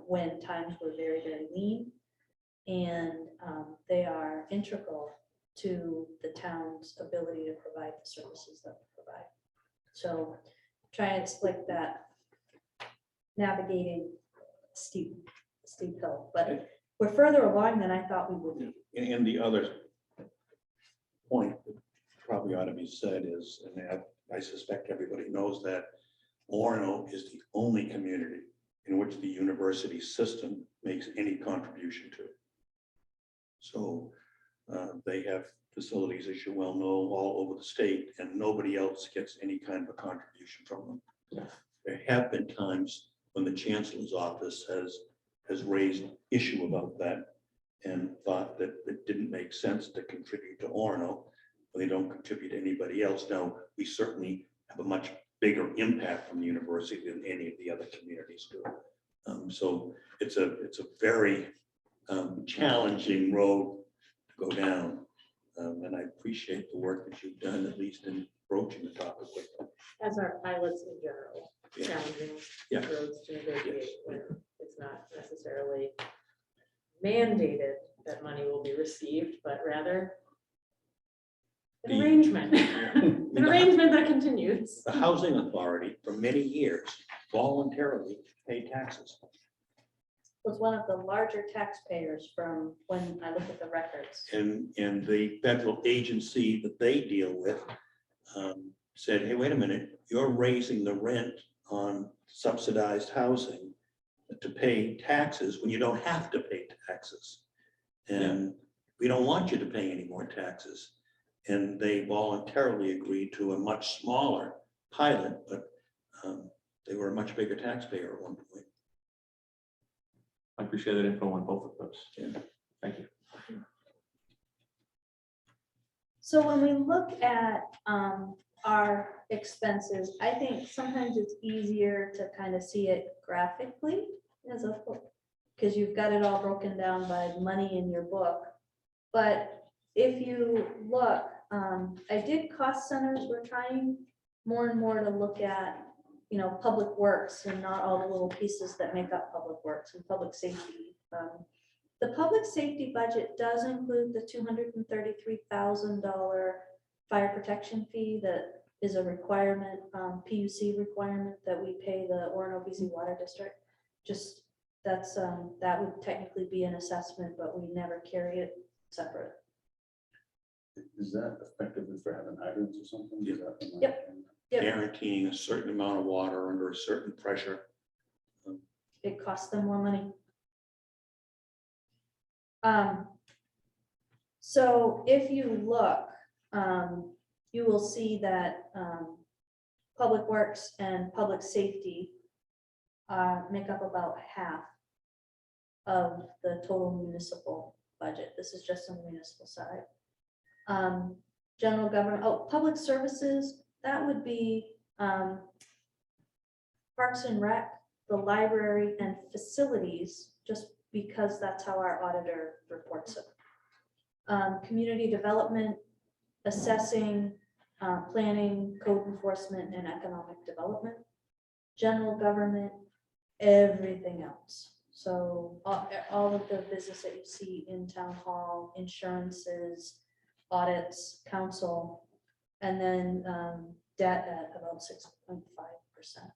when times were very, very lean, and they are integral to the town's ability to provide the services that we provide. So try and like that, navigating steep hill, but we're further along than I thought we would be. And the other point that probably ought to be said is, and I suspect everybody knows that, Orono is the only community in which the university system makes any contribution to. So they have facilities, as you well know, all over the state, and nobody else gets any kind of a contribution from them. There have been times when the chancellor's office has raised issue about that and thought that it didn't make sense to contribute to Orono, but they don't contribute to anybody else. Now, we certainly have a much bigger impact from the university than any of the other communities do. So it's a very challenging road to go down. And I appreciate the work that you've done, at least in broaching the topic with them. As our pilots in general, Yeah. challenging Yeah. roads to negotiate when it's not necessarily mandated that money will be received, but rather an The- arrangement, an arrangement that continues. The housing authority for many years voluntarily paid taxes. was one of the larger taxpayers from when I look at the records. And the federal agency that they deal with said, hey, wait a minute, you're raising the rent on subsidized housing to pay taxes when you don't have to pay taxes. And we don't want you to pay any more taxes. And they voluntarily agreed to a much smaller pilot, but they were a much bigger taxpayer at one point. I appreciate that info on both of those. Yeah. Thank you. So when we look at our expenses, I think sometimes it's easier to kind of see it graphically as a whole, because you've got it all broken down by money in your book. But if you look, I did cost centers. We're trying more and more to look at, public works and not all the little pieces that make up public works and public safety. The public safety budget does include the $233,000 fire protection fee that is a requirement, PUC requirement that we pay the Orono BZ Water District. Just that's that would technically be an assessment, but we never carry it separate. Is that effectively for having hydrants or something? Is that- Yep. Yep. Guaranteeing a certain amount of water under a certain pressure. It costs them more money. So if you look, you will see that Public Works and Public Safety make up about half of the total municipal budget. This is just on the municipal side. General government, public services, that would be Parks and Rec, the library, and facilities, just because that's how our auditor reports it. Community development, assessing, planning, code enforcement, and economic development. General government, everything else. So all of the business that you see in town hall, insurances, audits, council, and then debt at about 6.5%.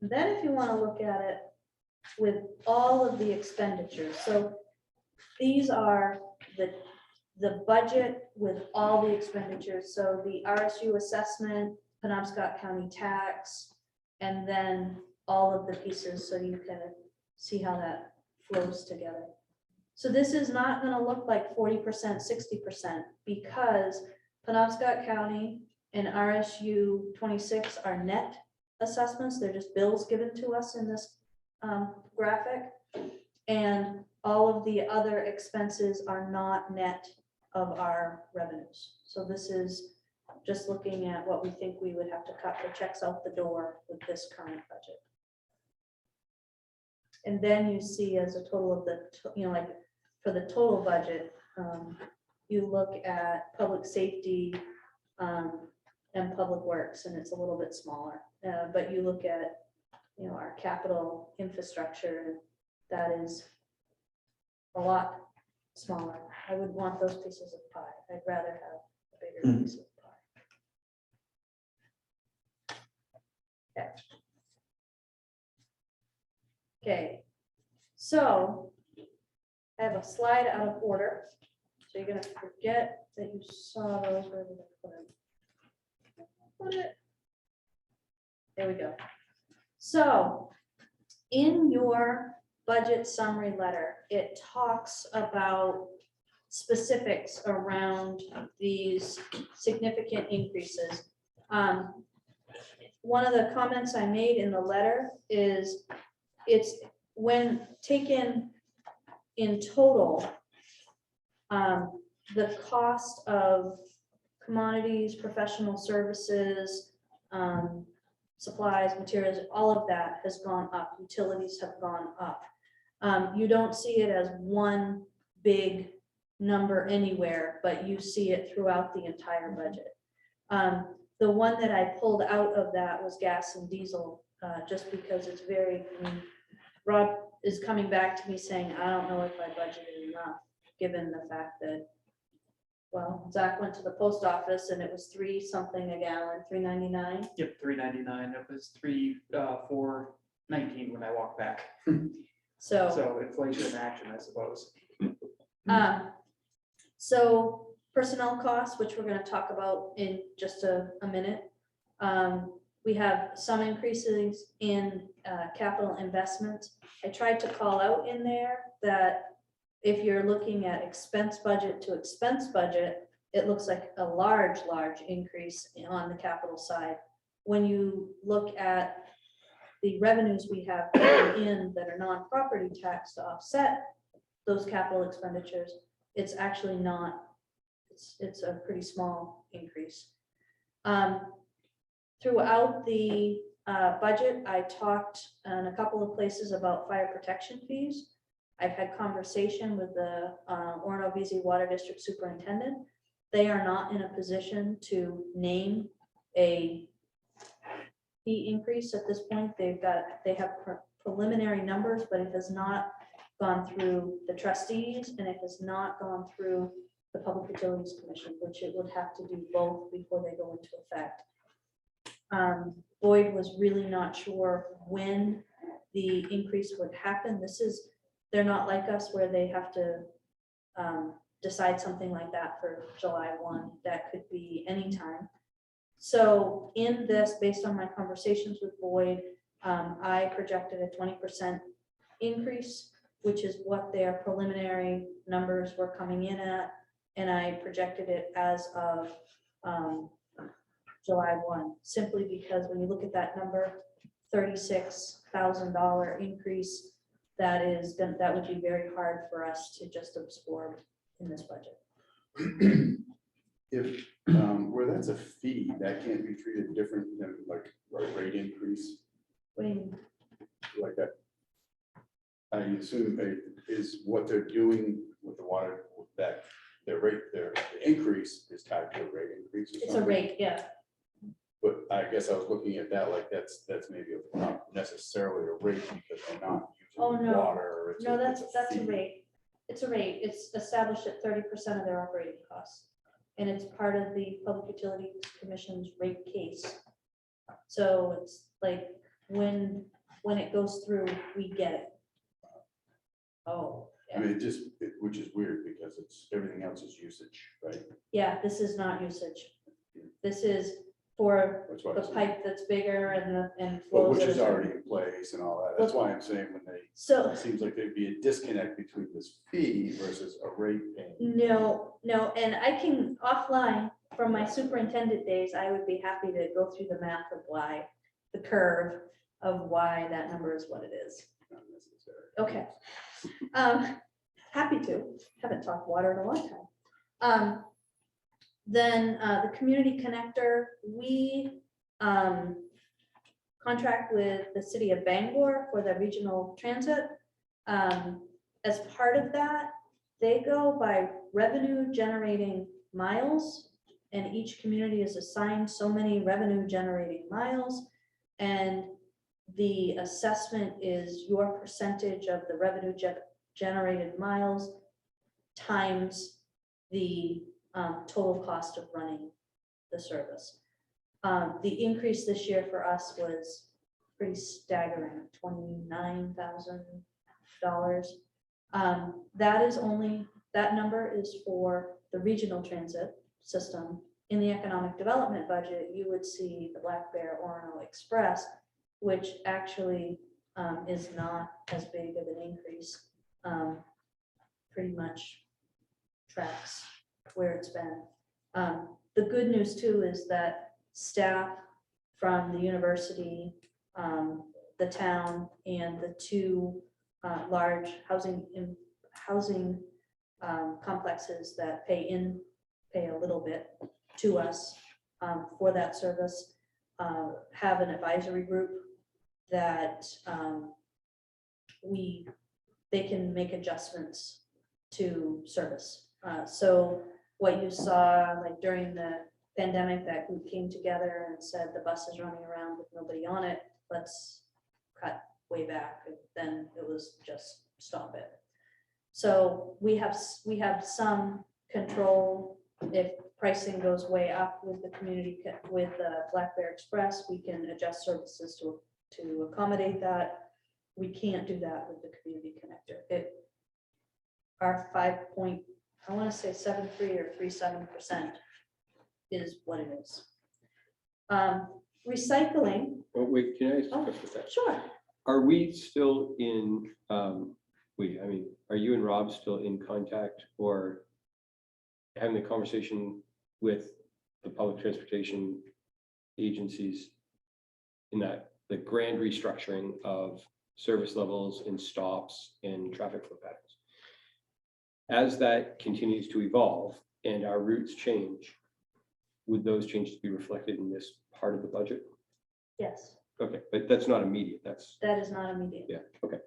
Then if you want to look at it with all of the expenditures, so these are the budget with all the expenditures. So the RSU assessment, Penobscot County tax, and then all of the pieces, so you can see how that flows together. So this is not going to look like 40%, 60%, because Penobscot County and RSU 26 are net assessments. They're just bills given to us in this graphic. And all of the other expenses are not net of our revenues. So this is just looking at what we think we would have to cut for checks out the door with this current budget. And then you see as a total of the, like for the total budget, you look at public safety and public works, and it's a little bit smaller. But you look at, our capital infrastructure, that is a lot smaller. I would want those pieces of pie. I'd rather have a bigger piece of pie. Okay. Okay, so I have a slide out of order. So you're gonna forget that you saw those. Where did I put it? There we go. So in your budget summary letter, it talks about specifics around these significant increases. One of the comments I made in the letter is it's when taken in total, the cost of commodities, professional services, supplies, materials, all of that has gone up. Utilities have gone up. You don't see it as one big number anywhere, but you see it throughout the entire budget. The one that I pulled out of that was gas and diesel, just because it's very, Rob is coming back to me saying, I don't know if I budgeted enough, given the fact that well, Zach went to the post office and it was 3 something a gallon, 3.99. Yep, $3.99. It was $4.19 when I walked back. So, So inflation in action, I suppose. so personnel costs, which we're gonna talk about in just a minute. We have some increases in capital investment. I tried to call out in there that if you're looking at expense budget to expense budget, it looks like a large increase on the capital side. When you look at the revenues we have coming in that are non-property tax to offset those capital expenditures, it's actually not, it's a pretty small increase. Throughout the budget, I talked in a couple of places about fire protection fees. I've had conversation with the Orono VZ Water District Superintendent. They are not in a position to name a fee increase at this point. They have preliminary numbers, but it has not gone through the trustees and it has not gone through the Public Utilities Commission, which it would have to do both before they go into effect. Boyd was really not sure when the increase would happen. They're not like us where they have to decide something like that for July 1. That could be anytime. So in this, based on my conversations with Boyd, I projected a 20% increase, which is what their preliminary numbers were coming in at. And I projected it as of July 1, simply because when you look at that number, $36,000 increase, that would be very hard for us to just absorb in this budget. If, where that's a fee, that can't be treated different than like a rate increase, like that. I assume is what they're doing with the water, that their rate, their increase is tied to a rate increase. Or It's a something. rate, yeah. But I guess I was looking at that like that's maybe not necessarily a rate because they're not using Oh, no. water. Or it's No, that's a fee. rate. It's a rate. It's established at 30% of their operating costs. And it's part of the Public Utilities Commission's rate case. So it's like when it goes through, we get it. Oh, I mean, which is weird because it's, everything else is usage, right? yeah, this is not usage. This is for That's why. the I'm saying. pipe that's bigger and But flows. which at a is certain- already in place and all that. That's why I'm saying when So, it seems like there'd be a disconnect between this fee versus a rate payment. no, and I can offline from my superintendent days, I would be happy to go through the math of why, the curve of why that number is what it is. Not necessary. Okay. Happy to. Haven't talked water in a long time. Then the community connector, we contract with the city of Bangor for the regional transit. As part of that, they go by revenue generating miles, and each community is assigned so many revenue generating miles. And the assessment is your percentage of the revenue generated miles times the total cost of running the service. The increase this year for us was pretty staggering, $29,000. That number is for the regional transit system. In the economic development budget, you would see the Black Bear Orono Express, which actually is not as big of an increase. Pretty much tracks where it's been. The good news too is that staff from the university, the town, and the two large housing complexes that pay a little bit to us for that service, have an advisory group that they can make adjustments to service. So what you saw like during the pandemic, that group came together and said the bus is running around with nobody on it, let's cut way back. And then it was just stop it. So we have some control if pricing goes way up with the with Black Bear Express, we can adjust services to accommodate that. We can't do that with the community connector. Our 7.3 or 37% is what it is. Recycling, Oh, wait, can I ask a Oh. question with that? sure. Are we still in, are you and Rob still in contact or having the conversation with the public transportation agencies in that, the grand restructuring of service levels and stops and traffic flow patterns? As that continues to evolve and our routes change, would those changes be reflected in this part of the budget? Yes, Okay, but that's not immediate, that's, that is not immediate. yeah, okay.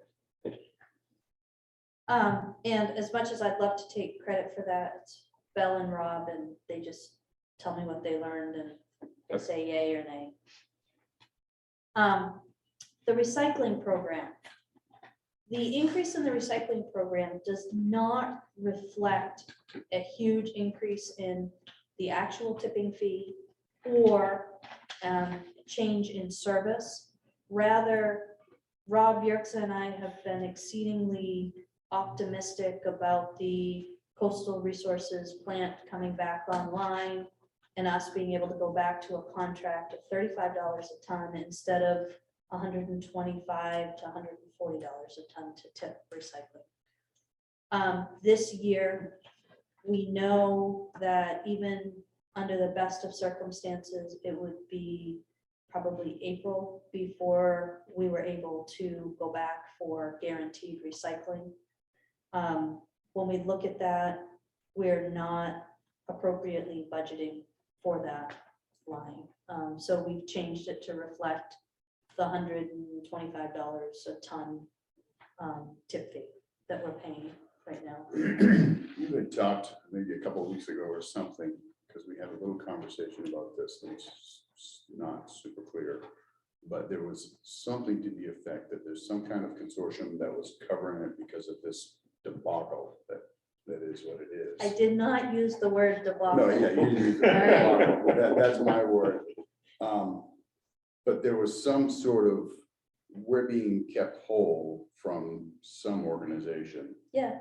And as much as I'd love to take credit for that, it's Bell and Rob, and they just tell me what they learned and they say yay or nay. The recycling program. The increase in the recycling program does not reflect a huge increase in the actual tipping fee or change in service. Rather, Rob Yerxa and I have been exceedingly optimistic about the coastal resources plant coming back online and us being able to go back to a contract of $35 a ton instead of $125 to $140 a ton to tip recycling. This year, we know that even under the best of circumstances, it would be probably April before we were able to go back for guaranteed recycling. When we look at that, we're not appropriately budgeting for that line. So we've changed it to reflect the $125 a ton tip fee that we're paying right now. You had talked maybe a couple of weeks ago or something, because we had a little conversation about this that was not super clear. But there was something to the effect that there's some kind of consortium that was covering it because of this debacle that is what it is. I did not use the word debacle. No, yeah, you didn't use All right. that. Well, that's my word. But there was some sort of, we're being kept whole from some organization. Yeah,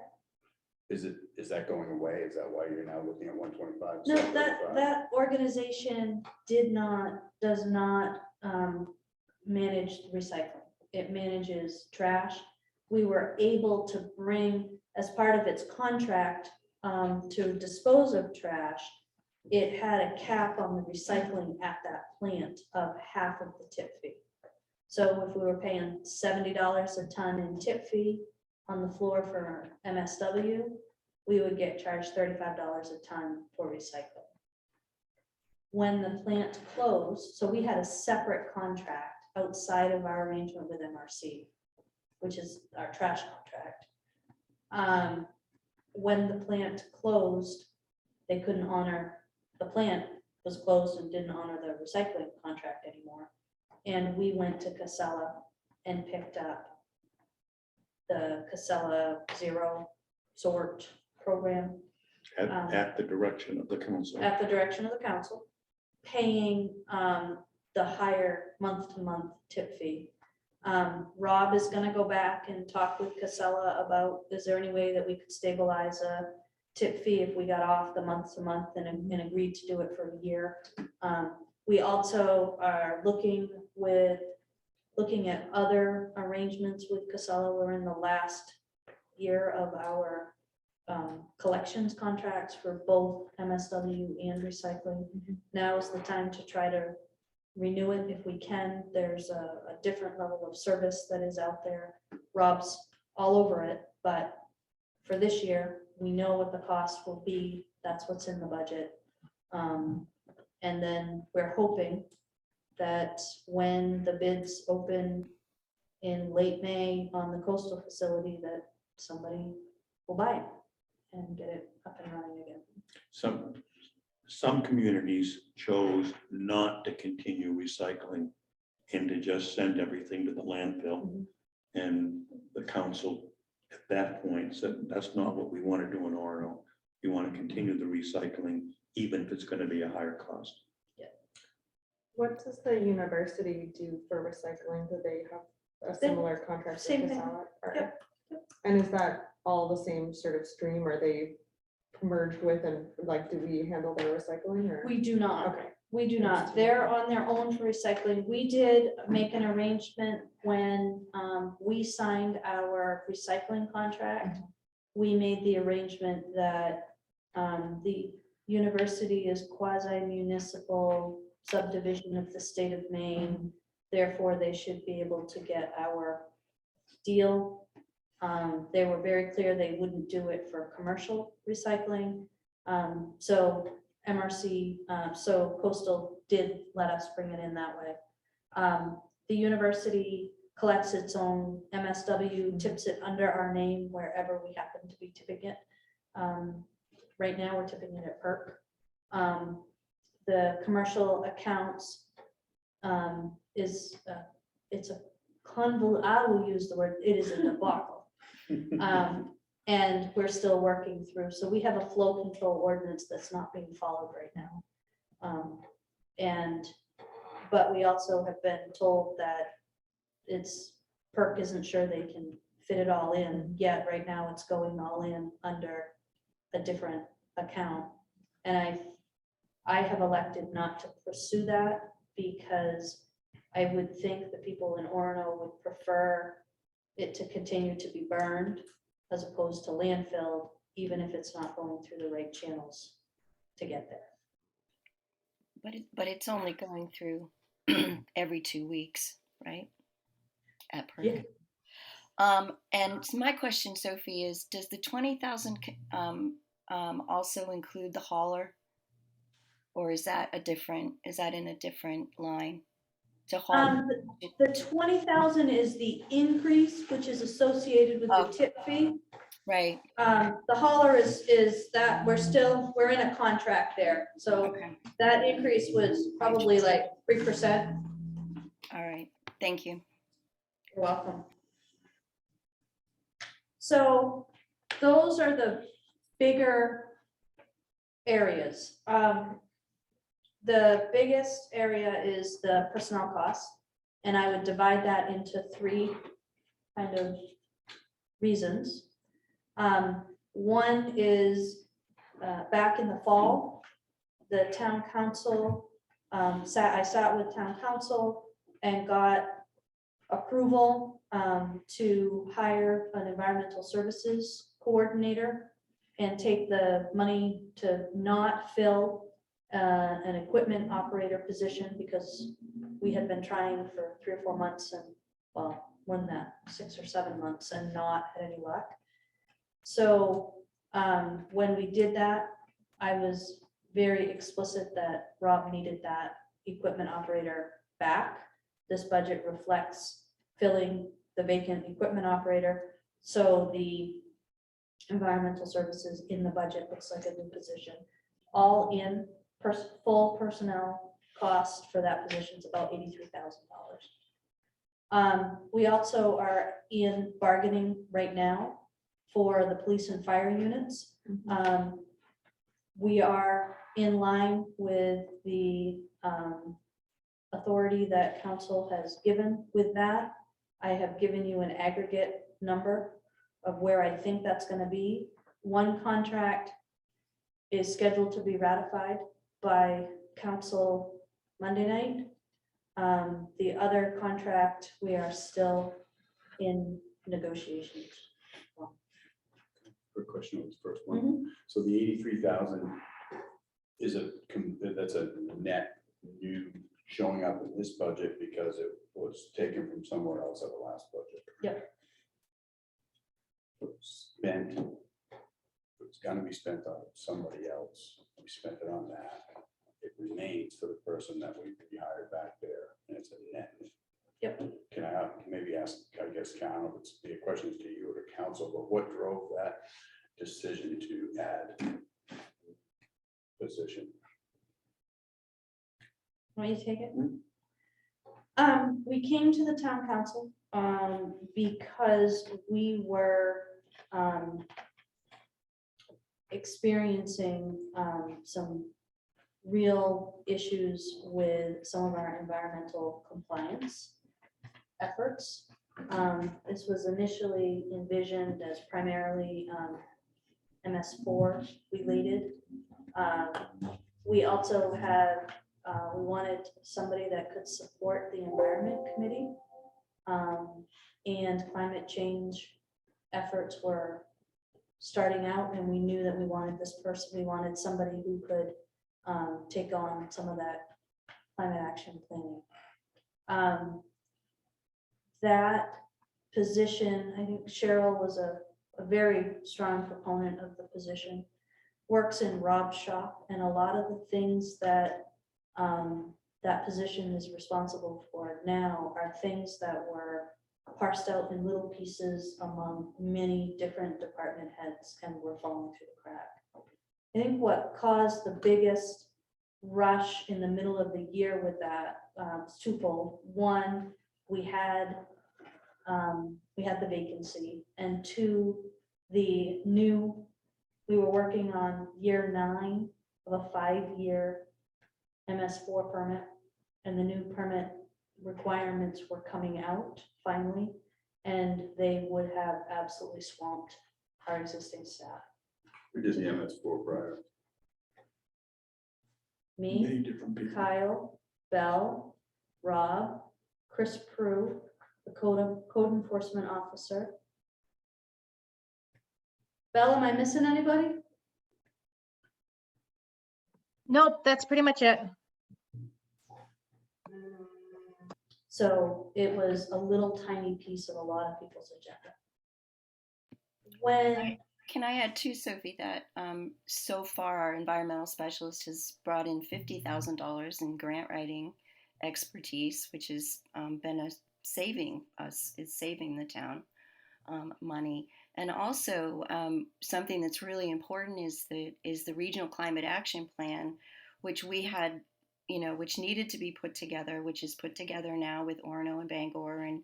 Is that going away? Is that why you're now looking at 125? no, that organization does not manage recycling. It manages trash. We were able to bring, as part of its contract to dispose of trash, it had a cap on the recycling at that plant of half of the tip fee. So if we were paying $70 a ton in tip fee on the floor for MSW, we would get charged $35 a ton for recycling. When the plant closed, so we had a separate contract outside of our arrangement with MRC, which is our trash contract. When the plant closed, they couldn't honor, the plant was closed and didn't honor the recycling contract anymore. And we went to Casella and picked up the Casella Zero Sort program At the direction of the council. at the direction of the council, paying the higher month-to-month tip fee. Rob is gonna go back and talk with Casella about, is there any way that we could stabilize a tip fee if we got off the month-to-month and agreed to do it for a year. We also are looking at other arrangements with Casella. We're in the last year of our collections contracts for both MSW and recycling. Now is the time to try to renew it if we can. There's a different level of service that is out there. Rob's all over it, but for this year, we know what the cost will be. That's what's in the budget. And then we're hoping that when the bids open in late May on the coastal facility, that somebody will buy it and get it up and running again. Some communities chose not to continue recycling and to just send everything to the landfill. And the council at that point said, that's not what we want to do in Orono. you want to continue the recycling, even if it's going to be a higher cost. What does the university do for recycling? Do they have a similar contract? same with thing. Casella? Or- Yep. And is that all the same sort of stream? Are they merged with and like, do we handle their recycling or? We do not. Okay. We do not. They're on their own for recycling. We did make an arrangement when we signed our recycling contract. We made the arrangement that the university is quasi-municipal subdivision of the state of Maine. Therefore, they should be able to get our deal. They were very clear they wouldn't do it for commercial recycling. So MRC, so Coastal did let us bring it in that way. The university collects its own MSW, tips it under our name wherever we happen to be tipping it. Right now, we're tipping it at PERC. The commercial accounts it's a convol, I will use the word, it is a debacle. And we're still working through, so we have a flow control ordinance that's not being followed right now. But we also have been told that PERC isn't sure they can fit it all in yet. Right now, it's going all in under a different account. And I have elected not to pursue that because I would think the people in Orono would prefer it to continue to be burned as opposed to landfill, even if it's not going through the right channels to get there. But it's only going through every 2 weeks, right? At PERC. And so my question, Sophie, is does the 20,000 also include the hauler? Or is that in a different line to haul? The 20,000 is the increase, which is associated with the tip fee. Right. The hauler is that we're in a contract there. So Okay. that increase was probably like 3%. All right. Thank you. You're welcome. So those are the bigger areas. The biggest area is the personnel costs, and I would divide that into 3 kind of reasons. One is back in the fall, the town council I sat with town council and got approval to hire an environmental services coordinator and take the money to not fill an equipment operator position because we had been trying for 3 or 4 months and, well, more than that, 6 or 7 months and not had any luck. So when we did that, I was very explicit that Rob needed that equipment operator back. This budget reflects filling the vacant equipment operator. So the environmental services in the budget looks like a new position. All in full personnel cost for that position is about $83,000. We also are in bargaining right now for the police and fire units. We are in line with the authority that council has given with that. I have given you an aggregate number of where I think that's going to be. One contract is scheduled to be ratified by council Monday night. The other contract, we are still in negotiations. Quick question on this first one. So the 83,000 is that's a net new showing up in this budget because it was taken from somewhere else at the last budget. Yep. Spent, it's gonna be spent on somebody else. We spent it on that. It remains for the person that we hired back there, and it's a net. Yep. Can I maybe ask, I guess, I don't know if it's be a question to you or to council, but what drove that decision to add position? Want you to take it? We came to the town council because we were experiencing some real issues with some of our environmental compliance efforts. This was initially envisioned as primarily MS4 related. We also have, we wanted somebody that could support the Environment Committee. And climate change efforts were starting out, and we knew that we wanted this person, we wanted somebody who could take on some of that climate action planning. That position, I think Cheryl was a very strong proponent of the position, works in Rob's shop, and a lot of the things that that position is responsible for now are things that were parsed out in little pieces among many different department heads and were falling through the crack. I think what caused the biggest rush in the middle of the year with that was twofold. One, we had the vacancy, and two, we were working on year 9 of a 5-year MS4 permit, and the new permit requirements were coming out finally, and they would have absolutely swamped our existing staff. We did the MS4 prior. Me, Many different people. Kyle, Bell, Rob, Chris Prue, the code enforcement officer. Bell, am I missing anybody? Nope, that's pretty much it. So it was a little tiny piece of a lot of people's agenda. When, Can I add too, Sophie, that so far our environmental specialist has brought in $50,000 in grant writing expertise, which has been saving the town money. And also something that's really important is the regional climate action plan, which we had, which needed to be put together, which is put together now with Orono and Bangor and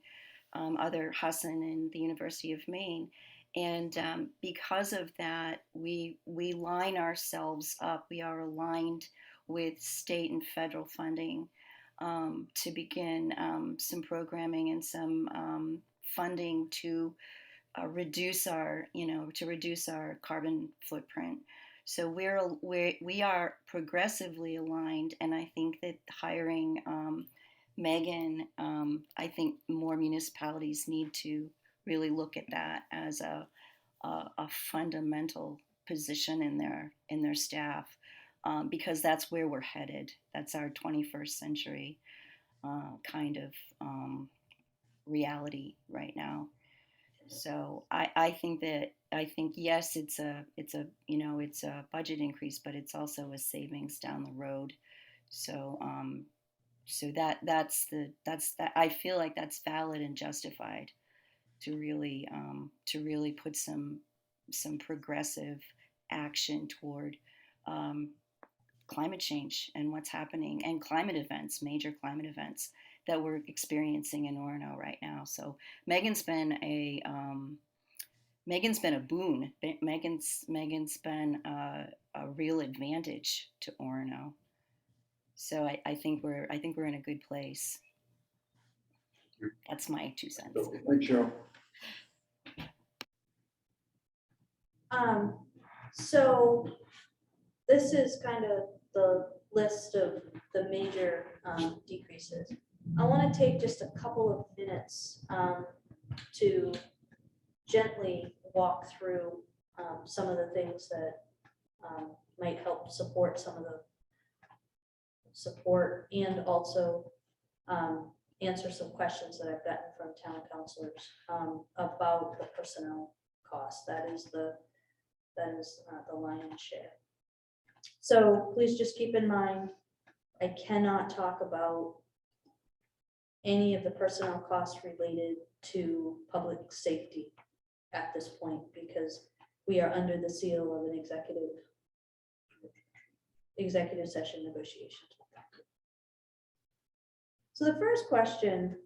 other Hassan and the University of Maine. And because of that, we line ourselves up. We are aligned with state and federal funding to begin some programming and some funding to reduce our carbon footprint. So we are progressively aligned, and I think that hiring Megan, I think more municipalities need to really look at that as a fundamental position in their staff, because that's where we're headed. That's our 21st century kind of reality right now. So I think yes, it's a budget increase, but it's also a savings down the road. So that's I feel like that's valid and justified to really put some progressive action toward climate change and what's happening, and major climate events that we're experiencing in Orono right now. So Megan's been a boon. Megan's been a real advantage to Orono. So I think we're in a good place. That's my 2 cents. Thanks, Cheryl. So this is kind of the list of the major decreases. I want to take just a couple of minutes to gently walk through some of the things that might help support some of the support, and also answer some questions that I've gotten from town councilors about the personnel costs. That is the lion's share. So please just keep in mind, I cannot talk about any of the personnel costs related to public safety at this point, because we are under the seal of an executive session negotiations. So the first question,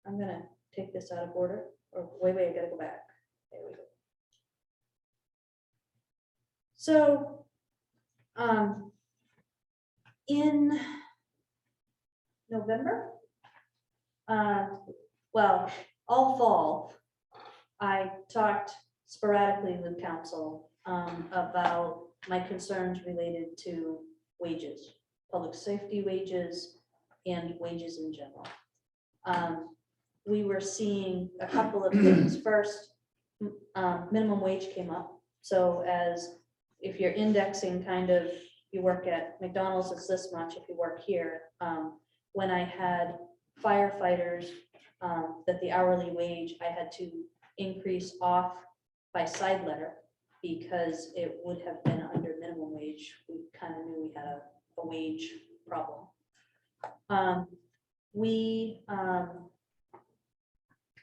I'm gonna take this out of order, or wait, I gotta go back. There we go. So, in November, well, all fall, I talked sporadically with council about my concerns related to wages, public safety wages, and wages in general. We were seeing a couple of things. First, minimum wage came up. So as if you're indexing kind of, you work at McDonald's, it's this much. If you work here, when I had firefighters, that the hourly wage I had to increase off by side letter because it would have been under minimum wage. We kind of knew we had a wage problem. We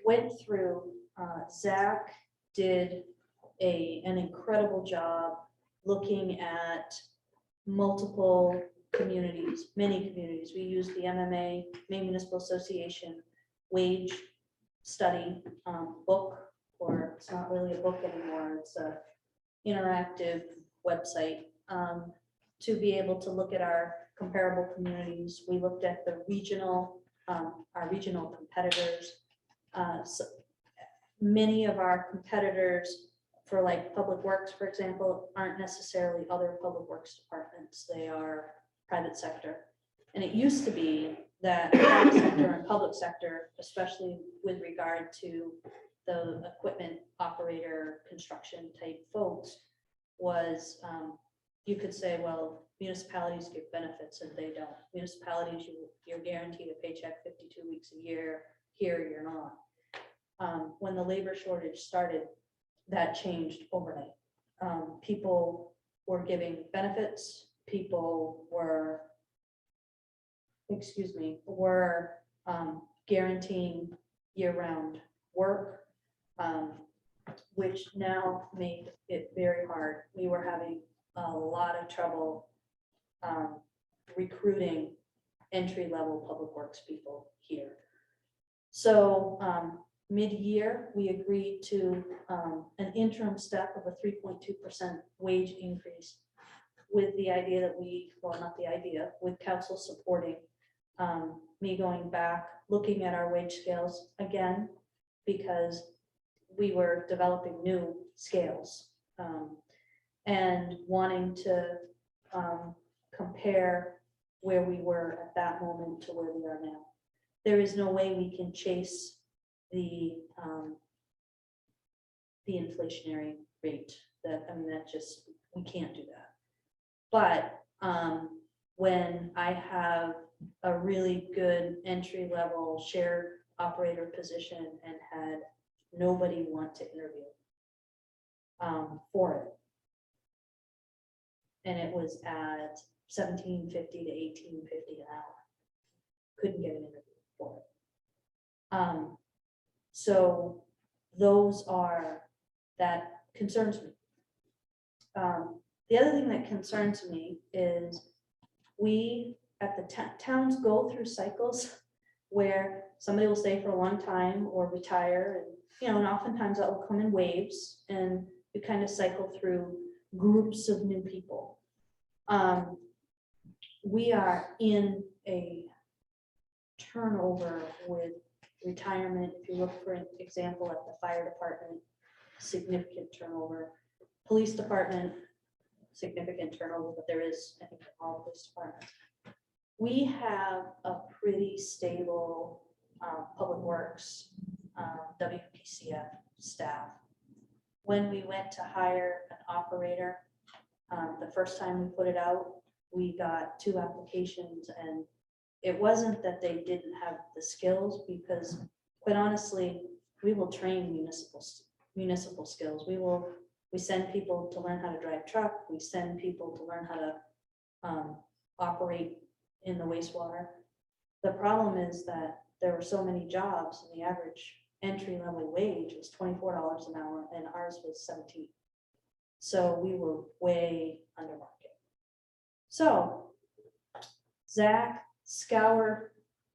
went through, Zach did an incredible job looking at multiple communities, many communities. We used the MMA, Maine Municipal Association wage study book, or it's not really a book anymore, it's a interactive website, to be able to look at our comparable communities. We looked at the regional, our regional competitors. So many of our competitors for like Public Works, for example, aren't necessarily other public works departments. They are private sector. And it used to be that private sector and public sector, especially with regard to the equipment operator, construction type folks, was, you could say, well, municipalities give benefits and they don't. Municipalities, you're guaranteed a paycheck 52 weeks a year. Here, you're not. When the labor shortage started, that changed overnight. People were giving benefits. People were, guaranteeing year-round work, which now made it very hard. We were having a lot of trouble recruiting entry-level public works people here. So mid-year, we agreed to an interim step of a 3.2% wage increase with the idea that with council supporting me going back, looking at our wage scales again, because we were developing new scales and wanting to compare where we were at that moment to where we are now. There is no way we can chase the inflationary rate. We can't do that. But when I have a really good entry-level shared operator position and had nobody want to interview for it, and it was at $17.50 to $18.50 an hour, couldn't get an interview for it. So those are, that concerns me. The other thing that concerns me is we at the towns go through cycles where somebody will stay for a long time or retire, and and oftentimes that will come in waves, and we kind of cycle through groups of new people. We are in a turnover with retirement. If you look, for example, at the fire department, significant turnover. Police department, significant turnover, but there is, I think, in all police departments. We have a pretty stable public works, WPCF staff. When we went to hire an operator, the first time we put it out, we got 2 applications, and it wasn't that they didn't have the skills, because quite honestly, we will train municipal skills. We send people to learn how to drive truck. We send people to learn how to operate in the wastewater. The problem is that there were so many jobs, and the average entry-level wage was $24 an hour, and ours was $17. So we were way under market. So Zach scoured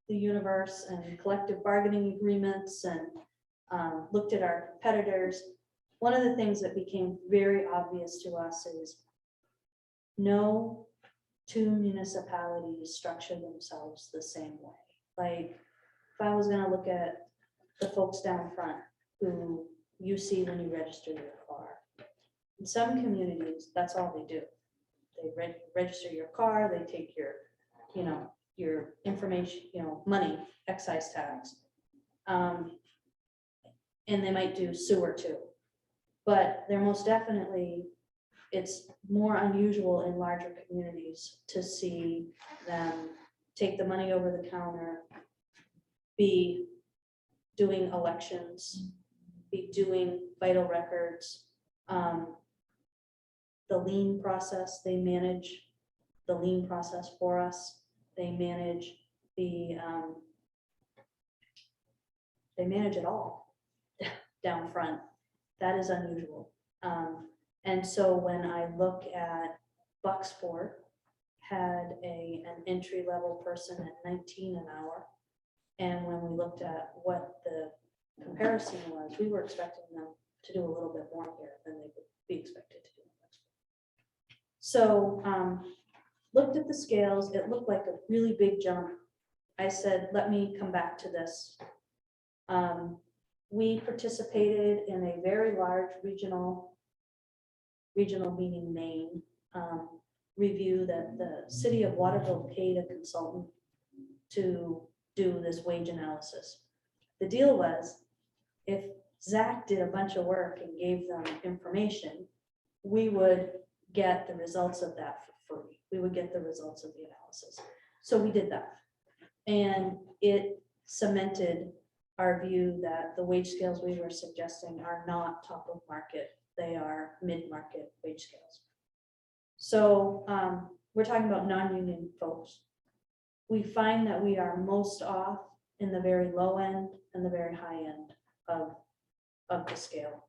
the universe and collective bargaining agreements and looked at our competitors. One of the things that became very obvious to us is no two municipalities structure themselves the same way. Like, if I was gonna look at the folks down front who you see when you register your car. In some communities, that's all they do. They register your car, they take your, your information, money, excise tax. And they might do sewer too. But they're most definitely, it's more unusual in larger communities to see them take the money over the counter, be doing elections, be doing vital records. The lien process, they manage the lien process for us. They manage the, they manage it all down front. That is unusual. And so when I look at Bucksport, had an entry-level person at 19 an hour. And when we looked at what the comparison was, we were expecting them to do a little bit more here than they would be expected to do. So looked at the scales, it looked like a really big jump. I said, let me come back to this. We participated in a very large regional meaning Maine, review that the city of Waterville paid a consultant to do this wage analysis. The deal was, if Zach did a bunch of work and gave them information, we would get the results of that for free. We would get the results of the analysis. So we did that. And it cemented our view that the wage scales we were suggesting are not top of market. They are mid-market wage scales. So we're talking about non-union folks. We find that we are most off in the very low end and the very high end of the scale.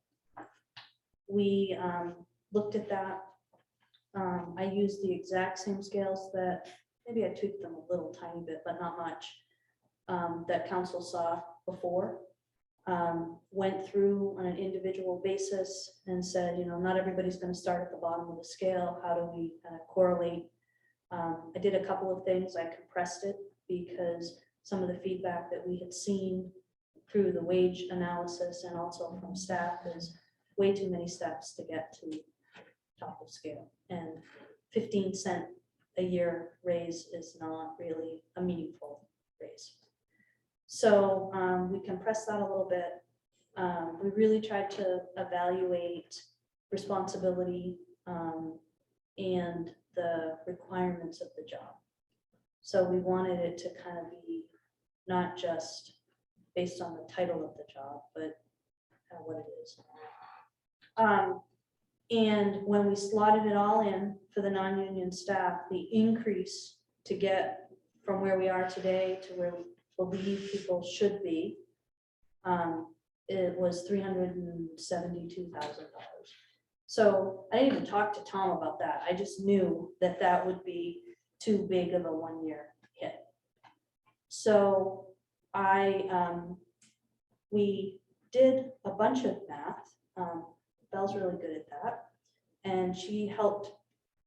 We looked at that. I used the exact same scales that, maybe I tweaked them a little tiny bit, but not much, that council saw before. Went through on an individual basis and said, not everybody's going to start at the bottom of the scale. How do we kind of correlate? I did a couple of things. I compressed it because some of the feedback that we had seen through the wage analysis and also from staff is way too many steps to get to top of scale. And 15-cent a year raise is not really a meaningful raise. So we compressed that a little bit. We really tried to evaluate responsibility and the requirements of the job. So we wanted it to kind of be not just based on the title of the job, but kind of what it is. And when we slotted it all in for the non-union staff, the increase to get from where we are today to where we believe people should be, it was $372,000. So I didn't even talk to Tom about that. I just knew that that would be too big of a one-year hit. So we did a bunch of math. Belle's really good at that. And she helped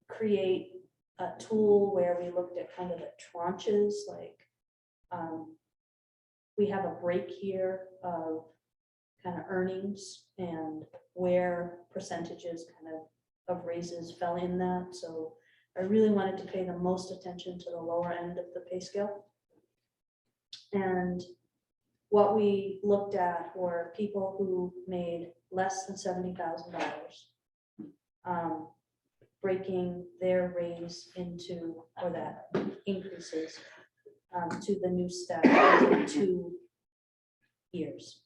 create a tool where we looked at kind of the tranches, like we have a break here of kind of earnings and where percentages kind of raises fell in that. So I really wanted to pay the most attention to the lower end of the pay scale. And what we looked at were people who made less than $70,000, breaking their raise into, or that increases to the new step in 2 years,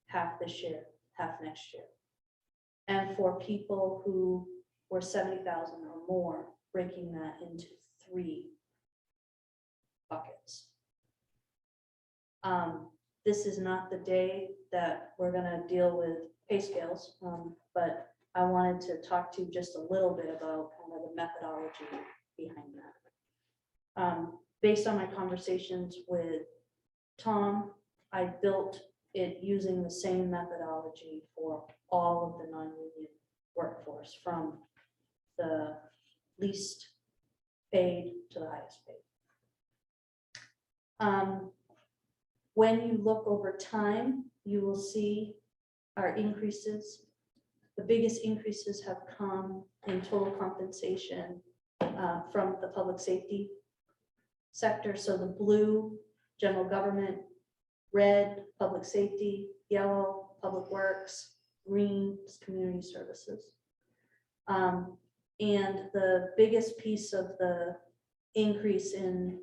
half this year, half next year. And for people who were 70,000 or more, breaking that into 3 buckets. This is not the day that we're going to deal with pay scales, but I wanted to talk to you just a little bit about kind of the methodology behind that. Based on my conversations with Tom, I built it using the same methodology for all of the non-union workforce, from the least paid to the highest paid. When you look over time, you will see our increases. The biggest increases have come in total compensation from the public safety sector. So the blue, general government, red, public safety, yellow, public works, green, is community services. And the biggest piece of the increase in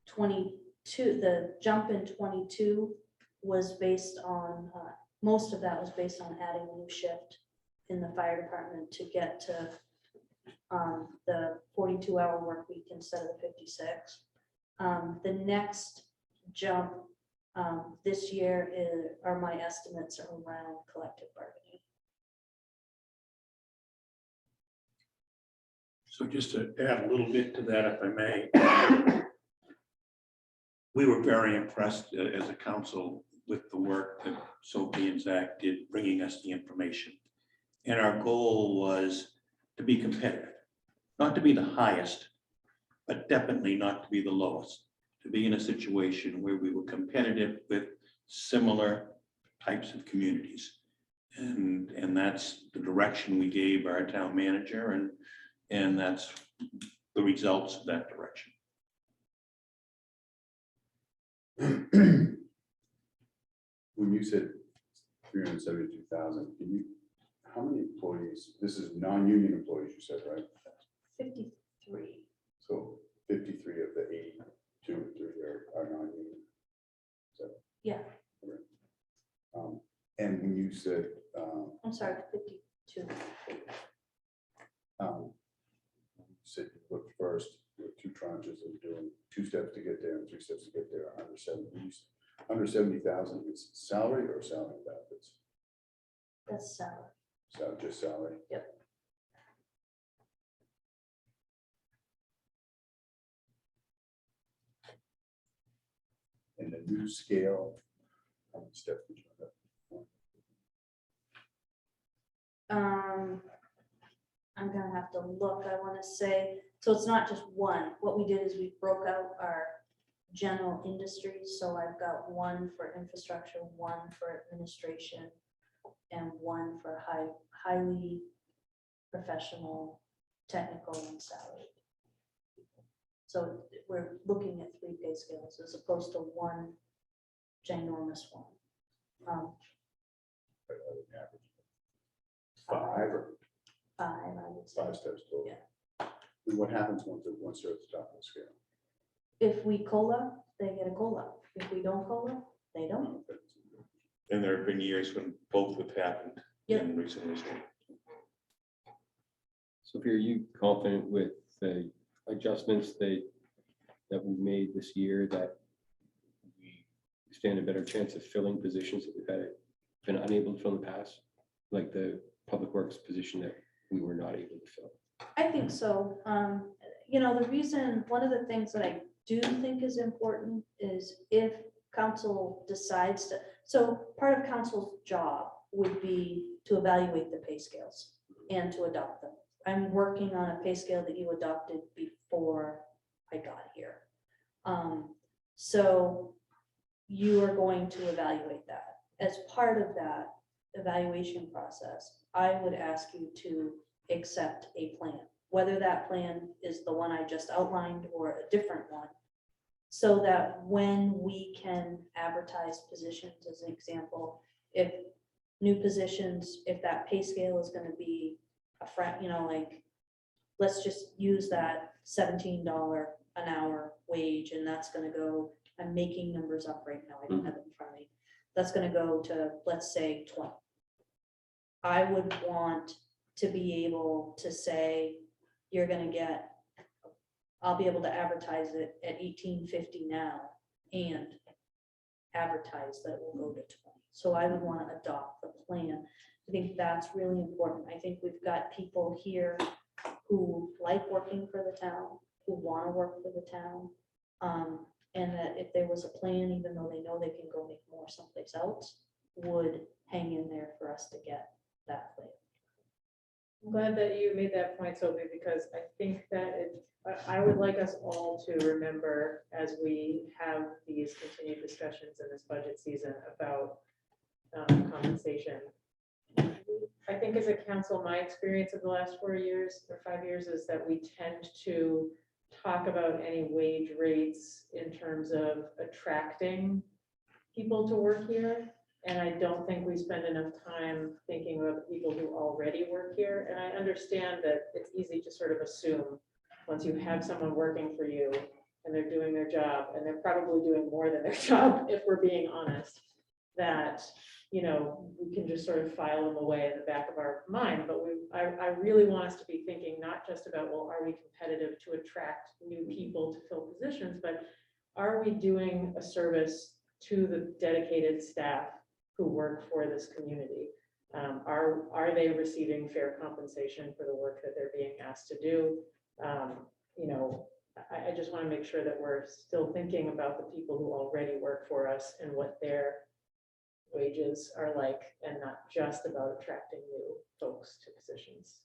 22, the jump in 22 was based on, most of that was based on adding a new shift in the fire department to get to the 42-hour work week instead of the 56. The next jump this year are my estimates around collective bargaining. So just to add a little bit to that, if I may. We were very impressed as a council with the work that Sophie and Zach did, bringing us the information. And our goal was to be competitive, not to be the highest, but definitely not to be the lowest, to be in a situation where we were competitive with similar types of communities. And that's the direction we gave our town manager, and that's the results of that direction. When you said 372,000, can you, how many employees, this is non-union employees, you said, right? 53. So 53 of the 82 and 3 are non-union. So. Yeah. And when you said, I'm sorry, 52. you said you looked first with 2 tranches and doing 2 steps to get there and 3 steps to get there, under 70,000 is salary or salary benefits? That's salary. So just salary? Yep. And the new scale, how many steps did you have? I'm gonna have to look, I wanna say, so it's not just one. What we did is we broke out our general industries. So I've got one for infrastructure, one for administration, and one for highly professional, technical, and salaried. So we're looking at 3 pay scales as opposed to one ginormous one. Average. 5 or 5, I would say. 5 steps total? Yeah. And what happens once they're at the top of the scale? If we COLA, they get a COLA. If we don't COLA, they don't. And there have been years when both have happened in recent history. Sophie, are you confident with the adjustments that we made this year, that we stand a better chance of filling positions that we've been unable to fill in the past, like the public works position that we were not able to fill? I think so. You know, the reason, one of the things that I do think is important is if council decides to, so part of council's job would be to evaluate the pay scales and to adopt them. I'm working on a pay scale that you adopted before I got here. So you are going to evaluate that. As part of that evaluation process, I would ask you to accept a plan, whether that plan is the one I just outlined or a different one, so that when we can advertise positions, as an example, if new positions, if that pay scale is going to be you know, like, let's just use that $17 an hour wage, and that's going to go, I'm making numbers up right now, I don't have it in front of me, that's going to go to, let's say, 20. I would want to be able to say, you're going to get, I'll be able to advertise it at $18.50 now and advertise that it will go to 20. So I would want to adopt the plan. I think that's really important. I think we've got people here who like working for the town, who want to work for the town. And that if there was a plan, even though they know they can go make more someplace else, would hang in there for us to get that plan. glad that you made that point, Sophie, because I think that I would like us all to remember as we have these continued discussions in this budget season about compensation. I think as a council, my experience of the last 4 years or 5 years is that we tend to talk about any wage rates in terms of attracting people to work here. And I don't think we spend enough time thinking about the people who already work here. And I understand that it's easy to sort of assume once you have someone working for you and they're doing their job, and they're probably doing more than their job, if we're being honest, that, you know, we can just sort of file them away in the back of our mind. But I really want us to be thinking not just about, well, are we competitive to attract new people to fill positions, but are we doing a service to the dedicated staff who work for this community? Are they receiving fair compensation for the work that they're being asked to do? You know, I just want to make sure that we're still thinking about the people who already work for us and what their wages are like, and not just about attracting new folks to positions.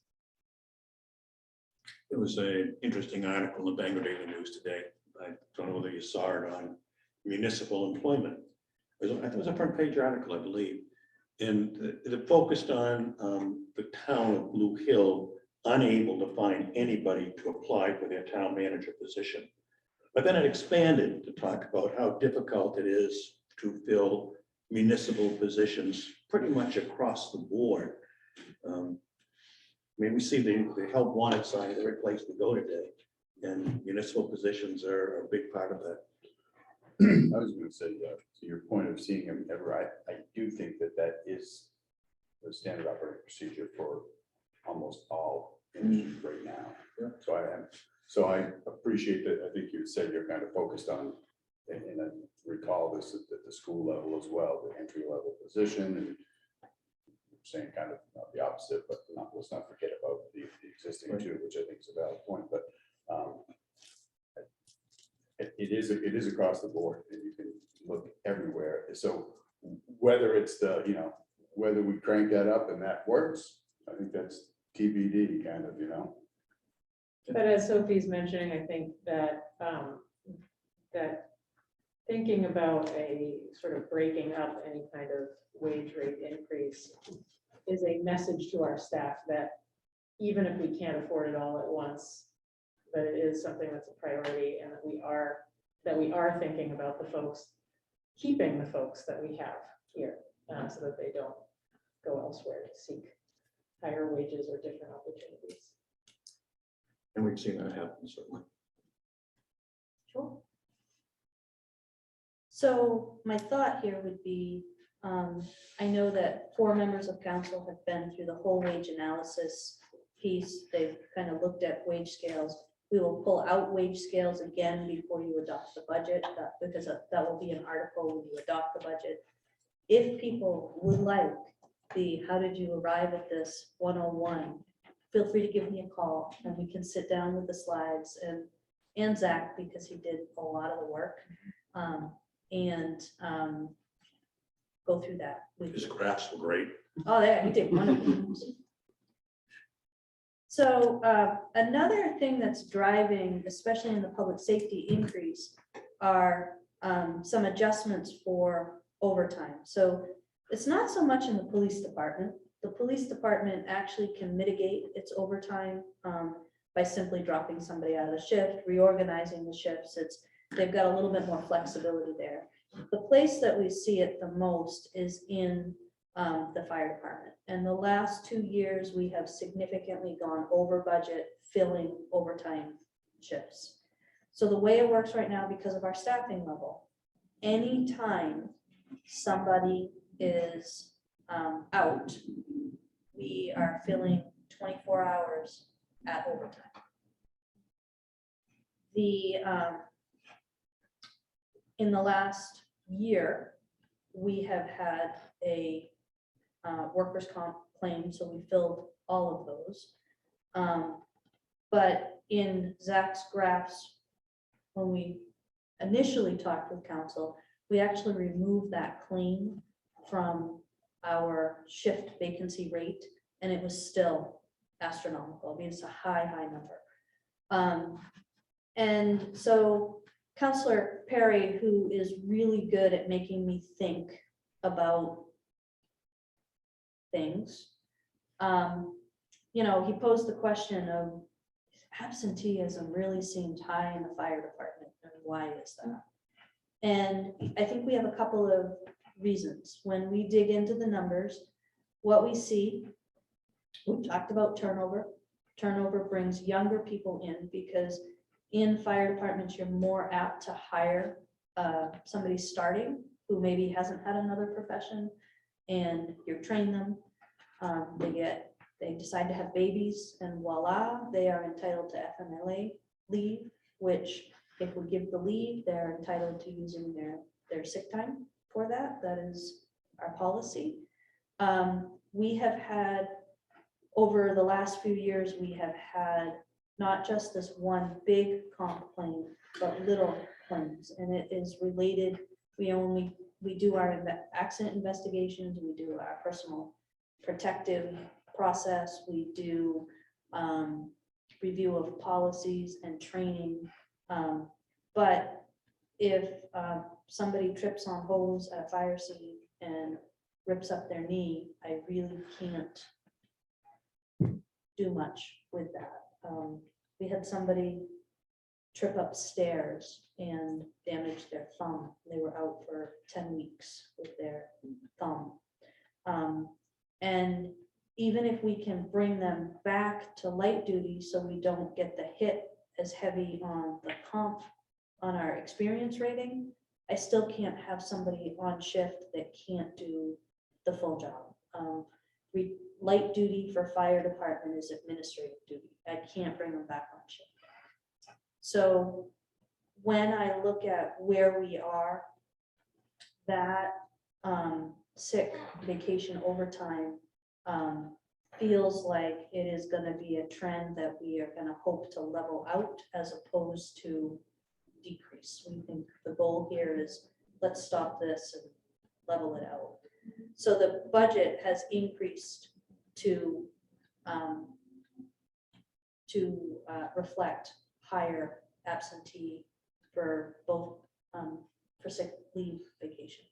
There was an interesting article in the Bangor Daily News today. I don't know whether you saw it, on municipal employment. I think it was a front page article, I believe. And it focused on the town of Blue Hill unable to find anybody to apply for their town manager position. But then it expanded to talk about how difficult it is to fill municipal positions pretty much across the board. I mean, we see the help wanted sign every place we go today, and municipal positions are a big part of that. I was going to say, to your point of seeing them ever, I do think that that is the standard operating procedure for almost all industries right now. Yeah. So I appreciate that. I think you said you're kind of focused on, and I recall this at the school level as well, the entry level position, and saying kind of not the opposite, but let's not forget about the existing too, which I think is a valid point. But it is across the board, and you can look everywhere. So whether it's the, you know, whether we crank that up and that works, I think that's TBD kind of, you know. But as Sophie's mentioning, I think that that thinking about a sort of breaking up any kind of wage rate increase is a message to our staff that even if we can't afford it all at once, that it is something that's a priority, and that we are thinking about the folks, keeping the folks that we have here, so that they don't go elsewhere to seek higher wages or different opportunities. And we've seen that happen, certainly. Sure. So my thought here would be, I know that 4 members of council have been through the whole wage analysis piece. They've kind of looked at wage scales. We will pull out wage scales again before you adopt the budget, because that will be an article when you adopt the budget. If people would like the how did you arrive at this 101, feel free to give me a call, and we can sit down with the slides and Zach, because he did a lot of the work, and go through that with His you. graphs were great. Oh, yeah, he did wonderful. So another thing that's driving, especially in the public safety increase, are some adjustments for overtime. So it's not so much in the police department. The police department actually can mitigate its overtime by simply dropping somebody out of the shift, reorganizing the shifts. They've got a little bit more flexibility there. The place that we see it the most is in the fire department. And the last 2 years, we have significantly gone over budget filling overtime shifts. So the way it works right now, because of our staffing level, anytime somebody is out, we are filling 24 hours at overtime. In the last year, we have had a workers' comp claim, so we filled all of those. But in Zach's graphs, when we initially talked with council, we actually removed that claim from our shift vacancy rate, and it was still astronomical. I mean, it's a high, high number. And so Counselor Perry, who is really good at making me think about things, you know, he posed the question of absenteeism really seems high in the fire department, and why is that? And I think we have a couple of reasons. When we dig into the numbers, what we see, we talked about turnover. Turnover brings younger people in because in fire departments, you're more apt to hire somebody starting who maybe hasn't had another profession, and you train them. They decide to have babies, and voila, they are entitled to FMLA leave, which if we give the leave, they're entitled to using their sick time for that. That is our policy. We have had, over the last few years, we have had not just this one big comp claim, but little claims, and it is related. We do our accident investigations, we do our personal protective process, we do review of policies and training. But if somebody trips on hose at a fire scene and rips up their knee, I really can't do much with that. We had somebody trip upstairs and damage their thumb. They were out for 10 weeks with their thumb. And even if we can bring them back to light duty so we don't get the hit as heavy on the comp, on our experience rating, I still can't have somebody on shift that can't do the full job. Light duty for fire department is administrative duty. I can't bring them back on shift. So when I look at where we are, that sick, vacation, overtime feels like it is going to be a trend that we are going to hope to level out as opposed to decrease. We think the goal here is let's stop this and level it out. So the budget has increased to reflect higher absentee for both for sick leave, vacation.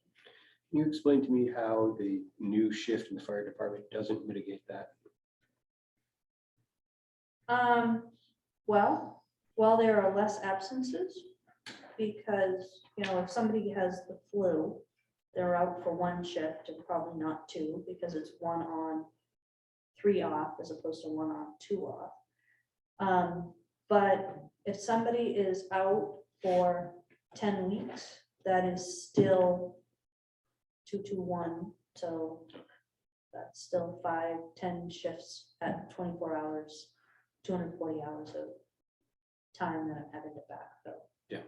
Can you explain to me how the new shift in the fire department doesn't mitigate that? Well, while there are less absences, because, you know, if somebody has the flu, they're out for one shift and probably not two, because it's 1 on, 3 off, as opposed to 1 on, 2 off. But if somebody is out for 10 weeks, that is still 221, so that's still 5-10 shifts at 24 hours, 240 hours of time that I'm having to backfill. Yeah.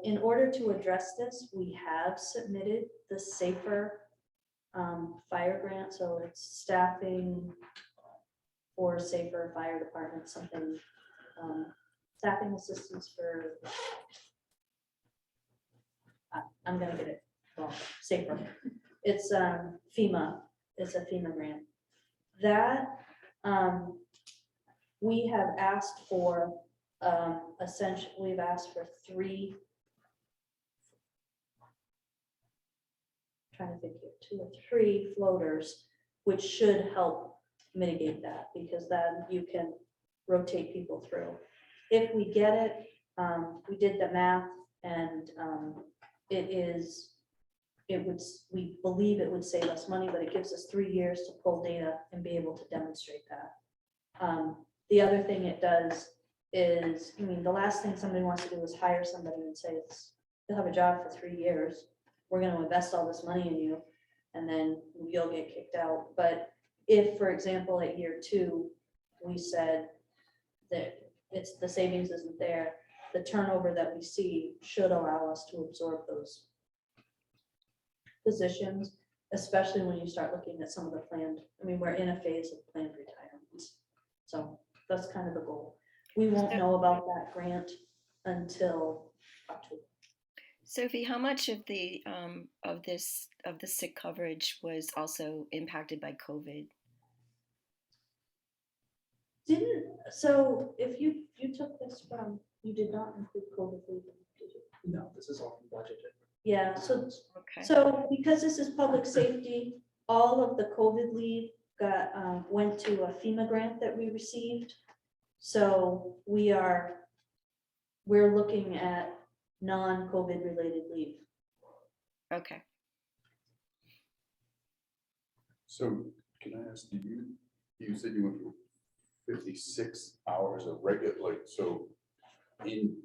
In order to address this, we have submitted the SAFER fire grant, so it's staffing for SAFER fire department, something, staffing assistance for, I'm gonna get it wrong, SAFER. It's FEMA, it's a FEMA grant. That we have asked for, essentially, we've asked for 3, trying to think here, 2 or 3 floaters, which should help mitigate that, because then you can rotate people through. If we get it, we did the math, and we believe it would save us money, but it gives us 3 years to pull data and be able to demonstrate that. The other thing it does is, I mean, the last thing somebody wants to do is hire somebody and say, you'll have a job for 3 years. We're going to invest all this money in you, and then you'll get kicked out. But if, for example, at year 2, we said that the savings isn't there, the turnover that we see should allow us to absorb those positions, especially when you start looking at some of the planned, I mean, we're in a phase of planned retirements. So that's kind of the goal. We won't know about that grant until October. Sophie, how much of the of the sick coverage was also impacted by COVID? So if you took this from, you did not include COVID leave, did you? No, this is all budgeted. Yeah, so Okay. So because this is public safety, all of the COVID leave got, went to a FEMA grant that we received. So we're looking at non-COVID related leave. Okay. So can I ask, you said you went from 56 hours of regular, like, so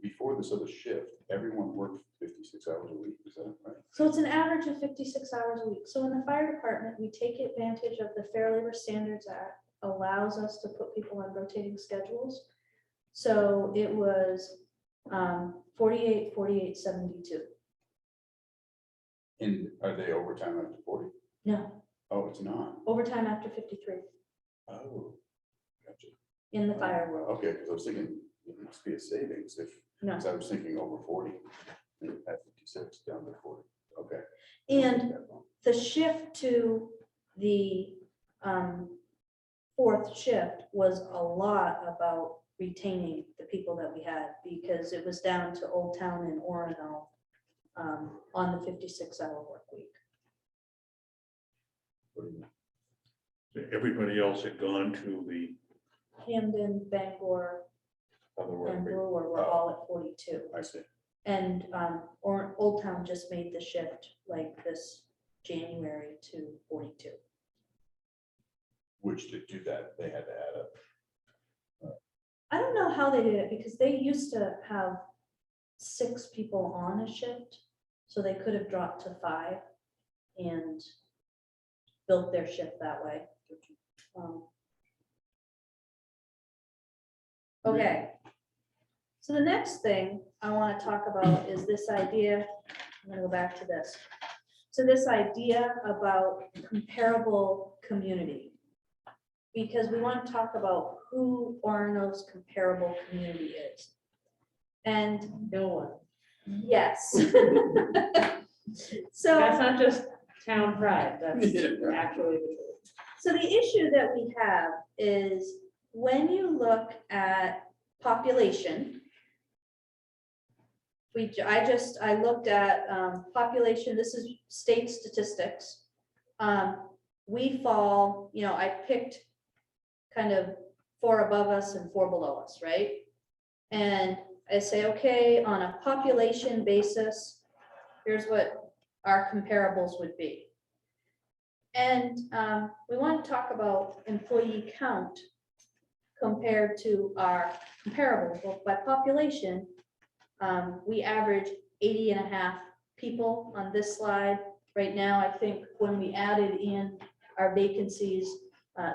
before this other shift, everyone worked 56 hours a week, is that right? So it's an average of 56 hours a week. So in the fire department, we take advantage of the Fair Labor Standards Act, allows us to put people on rotating schedules. So it was 48, 48, 72. And are they overtime after 40? No, Oh, it's not. overtime after 53 Oh, gotcha. in the fire world. Okay, because I was thinking it must be a savings if, No. because I was thinking over 40, and at 56 down to 40. Okay. And the shift to the fourth shift was a lot about retaining the people that we had, because it was down to Old Town and Orono on the 56-hour work week. Everybody else had gone to the, Camden, Bangor, Other work and week. Brewer were all at 42. I see. And Old Town just made the shift like this January to 42. Which to do that, they had to add up. I don't know how they did it, because they used to have 6 people on a shift, so they could have dropped to 5 and built their shift that way. Okay, so the next thing I want to talk about is this idea. I'm going to go back to this. So this idea about comparable community, because we want to talk about who Orono's comparable community is. And No one. yes. That's So, not just town pride, that's Yeah. actually the truth. so the issue that we have is when you look at population, I looked at population, this is state statistics. We fall, I picked kind of 4 above us and 4 below us, right? And I say, okay, on a population basis, here's what our comparables would be. And we want to talk about employee count compared to our comparables. Well, by population, we average 80.5 people on this slide. Right now, I think when we added in our vacancies,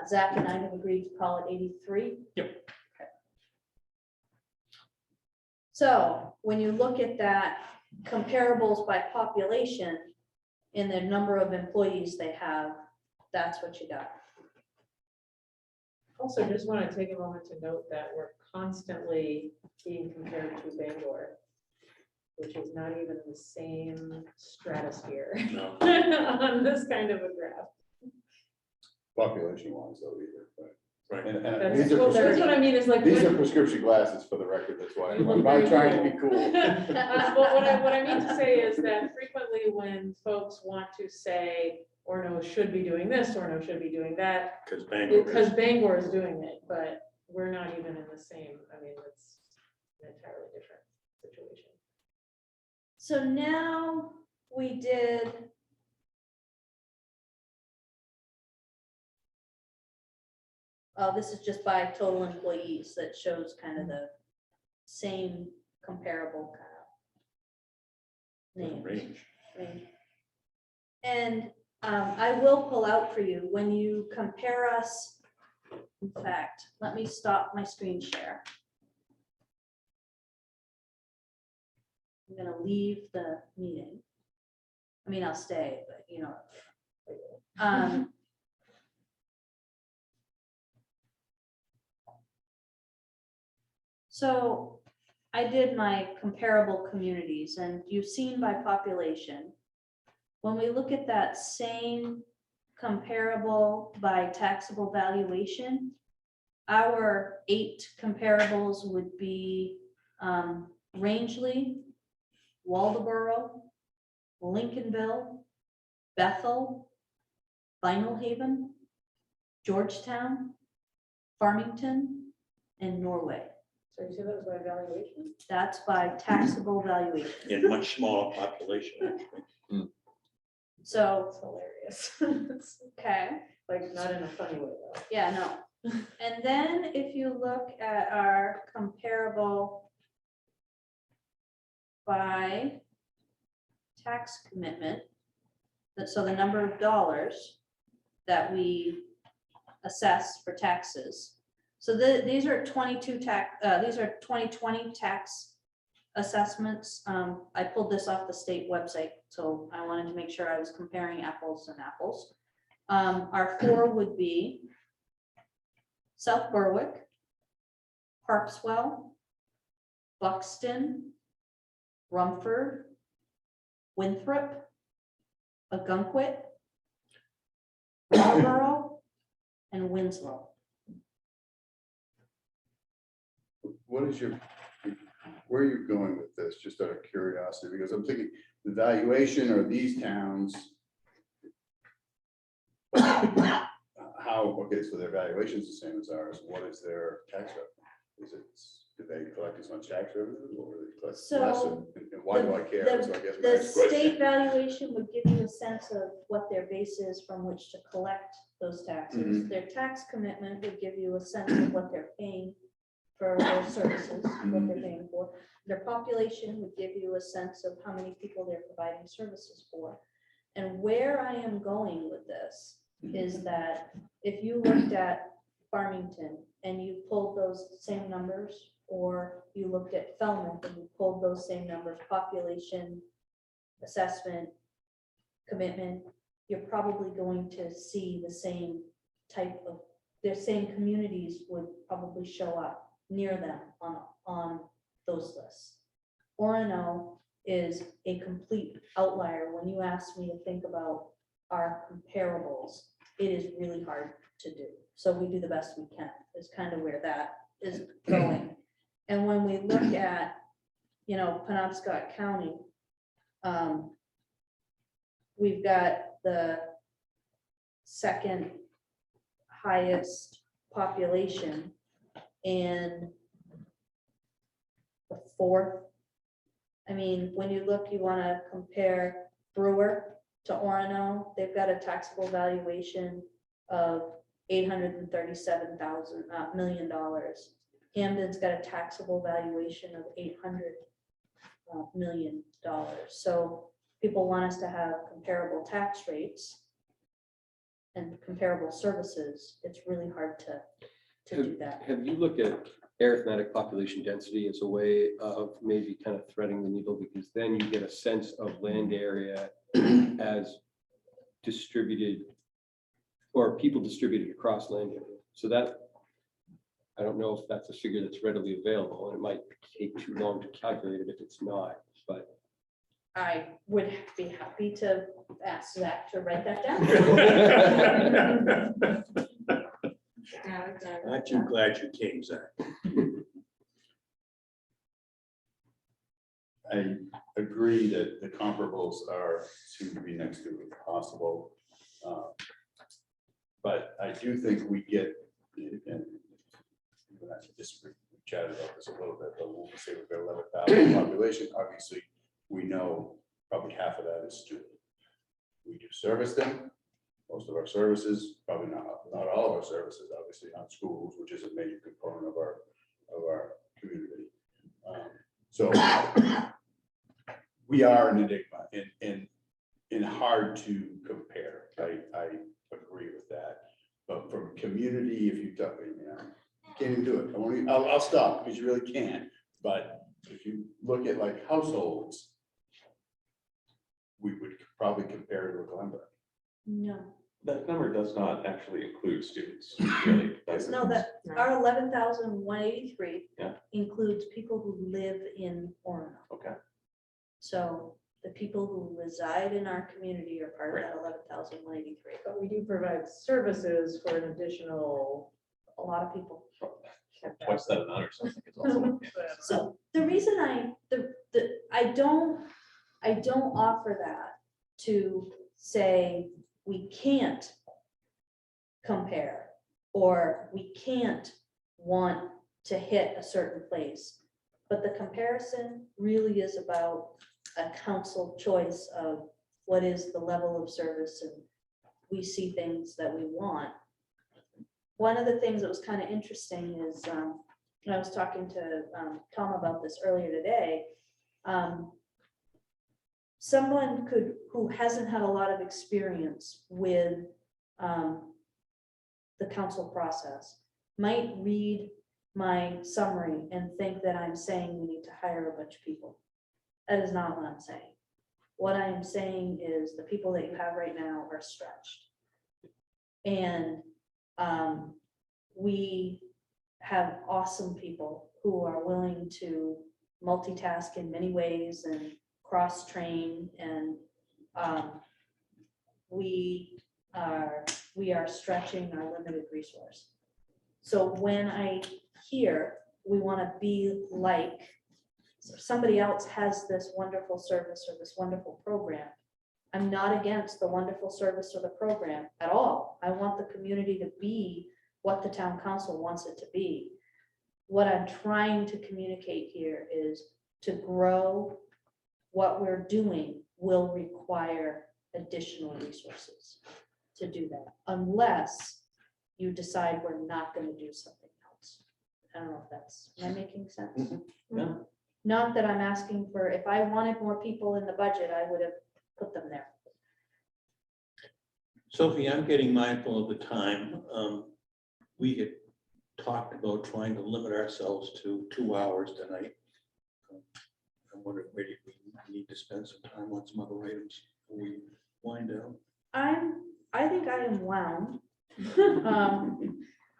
Zach and I have agreed to call it 83. Yep. Okay. So when you look at that comparables by population in the number of employees they have, that's what you got. Also, just want to take a moment to note that we're constantly being compared to Bangor, which is not even the same stratosphere no, on this kind of a graph. Population wise though either, but. right. And That's these are that's what I mean, is like. These when- are prescription glasses for the record, that's why You look I'm not very trying to cool. be cool. But what I mean to say is that frequently when folks want to say, Orono should be doing this, Orono should be doing that, Because Bangor because is, Bangor is doing it, but we're not even in the same, I mean, it's an entirely different situation. So now we did. Oh, this is just by total employees that shows kind of the same comparable kind of names. range. And I will pull out for you when you compare us. In fact, let me stop my screen share. I'm gonna leave the meeting. I mean, I'll stay, but so I did my comparable communities, and you've seen by population. When we look at that same comparable by taxable valuation, our 8 comparables would be Rangeley, Waldoboro, Lincolnville, Bethel, Vinyl Haven, Georgetown, Farmington, and Norway. So you said that was by evaluation? That's by taxable valuation. In much smaller population, actually. So, That's hilarious. okay, Like, not in a funny way, though. yeah, no. And then if you look at our comparable by tax commitment, so the number of dollars that we assess for taxes. So these are 2020 tax assessments. I pulled this off the state website, so I wanted to make sure I was comparing apples and apples. Our 4 would be South Berwick, Harpswell, Buxton, Rumford, Winthrop, Ogunquit, Marlborough, and Winslow. What is your, where are you going with this, just out of curiosity, because I'm thinking the valuation are these towns. How, okay, so their valuation is the same as ours, what is their tax revenue? Is it, do they collect as much tax revenue or do they collect less, So, and why do I care? the- So I guess my The next question. state valuation would give you a sense of what their base is from which to collect those taxes. Mhm. Their tax commitment would give you a sense of what they're paying for their services, what they're paying for. Their population would give you a sense of how many people they're providing services for. And where I am going with this is that if you looked at Farmington and you pulled those same numbers, or you looked at Falmouth and you pulled those same numbers, population, assessment, commitment, you're probably going to see the same type of, their same communities would probably show up near them on those lists. Orono is a complete outlier. When you ask me to think about our comparables, it is really hard to do. So we do the best we can, is kind of where that is going. And when we look at, Penobscot County, we've got the second highest population and the 4th. I mean, when you look, you want to compare Brewer to Orono, they've got a taxable valuation of $837 million. Hamden's got a taxable valuation of $800 million. So people want us to have comparable tax rates and comparable services. It's really hard to do that. Have you looked at arithmetic population density as a way of maybe kind of threading the needle? Because then you get a sense of land area as distributed or people distributed across land area. So that, I don't know if that's a figure that's readily available, and it might take too long to calculate it if it's not, but. I would be happy to ask Zach to write that down. Aren't you glad you came, Zach? I agree that the comparables are seem to be next to if possible. But I do think we get, and even I disagree, we chatted about this a little bit, but when we say we've got 11,000 population, obviously, we know probably half of that is student. We do service them, most of our services, probably not all of our services, obviously not schools, which is a major component of our community. So we are an enigma and hard to compare. I agree with that. But from community, if you talk, you can't even do it. I'll stop because you really can't. But if you look at like households, we would probably compare to a Glenbrook. No. That number does not actually include students, really. No, that, our 11,183 Yeah. includes people who live in Orono. Okay, So the people who reside in our community are part of that 11,183. But we do provide services for an additional. A lot of people. twice that amount or something is also. So the reason I don't offer that to say we can't compare or we can't want to hit a certain place. But the comparison really is about a council choice of what is the level of service, and we see things that we want. One of the things that was kind of interesting is, I was talking to Tom about this earlier today. Someone who hasn't had a lot of experience with the council process might read my summary and think that I'm saying we need to hire a bunch of people. That is not what I'm saying. What I'm saying is the people that you have right now are stretched. And we have awesome people who are willing to multitask in many ways and cross-train, and we are stretching our limited resource. So when I hear we want to be like, so somebody else has this wonderful service or this wonderful program, I'm not against the wonderful service or the program at all. I want the community to be what the town council wants it to be. What I'm trying to communicate here is to grow what we're doing will require additional resources to do that, unless you decide we're not going to do something else. I don't know if that's, am I making sense? Yeah. Not that I'm asking for, if I wanted more people in the budget, I would have put them there. Sophie, I'm getting mindful of the time. We had talked about trying to limit ourselves to 2 hours tonight. I'm wondering, maybe we need to spend some time on some other items before we wind down. I think I am wound.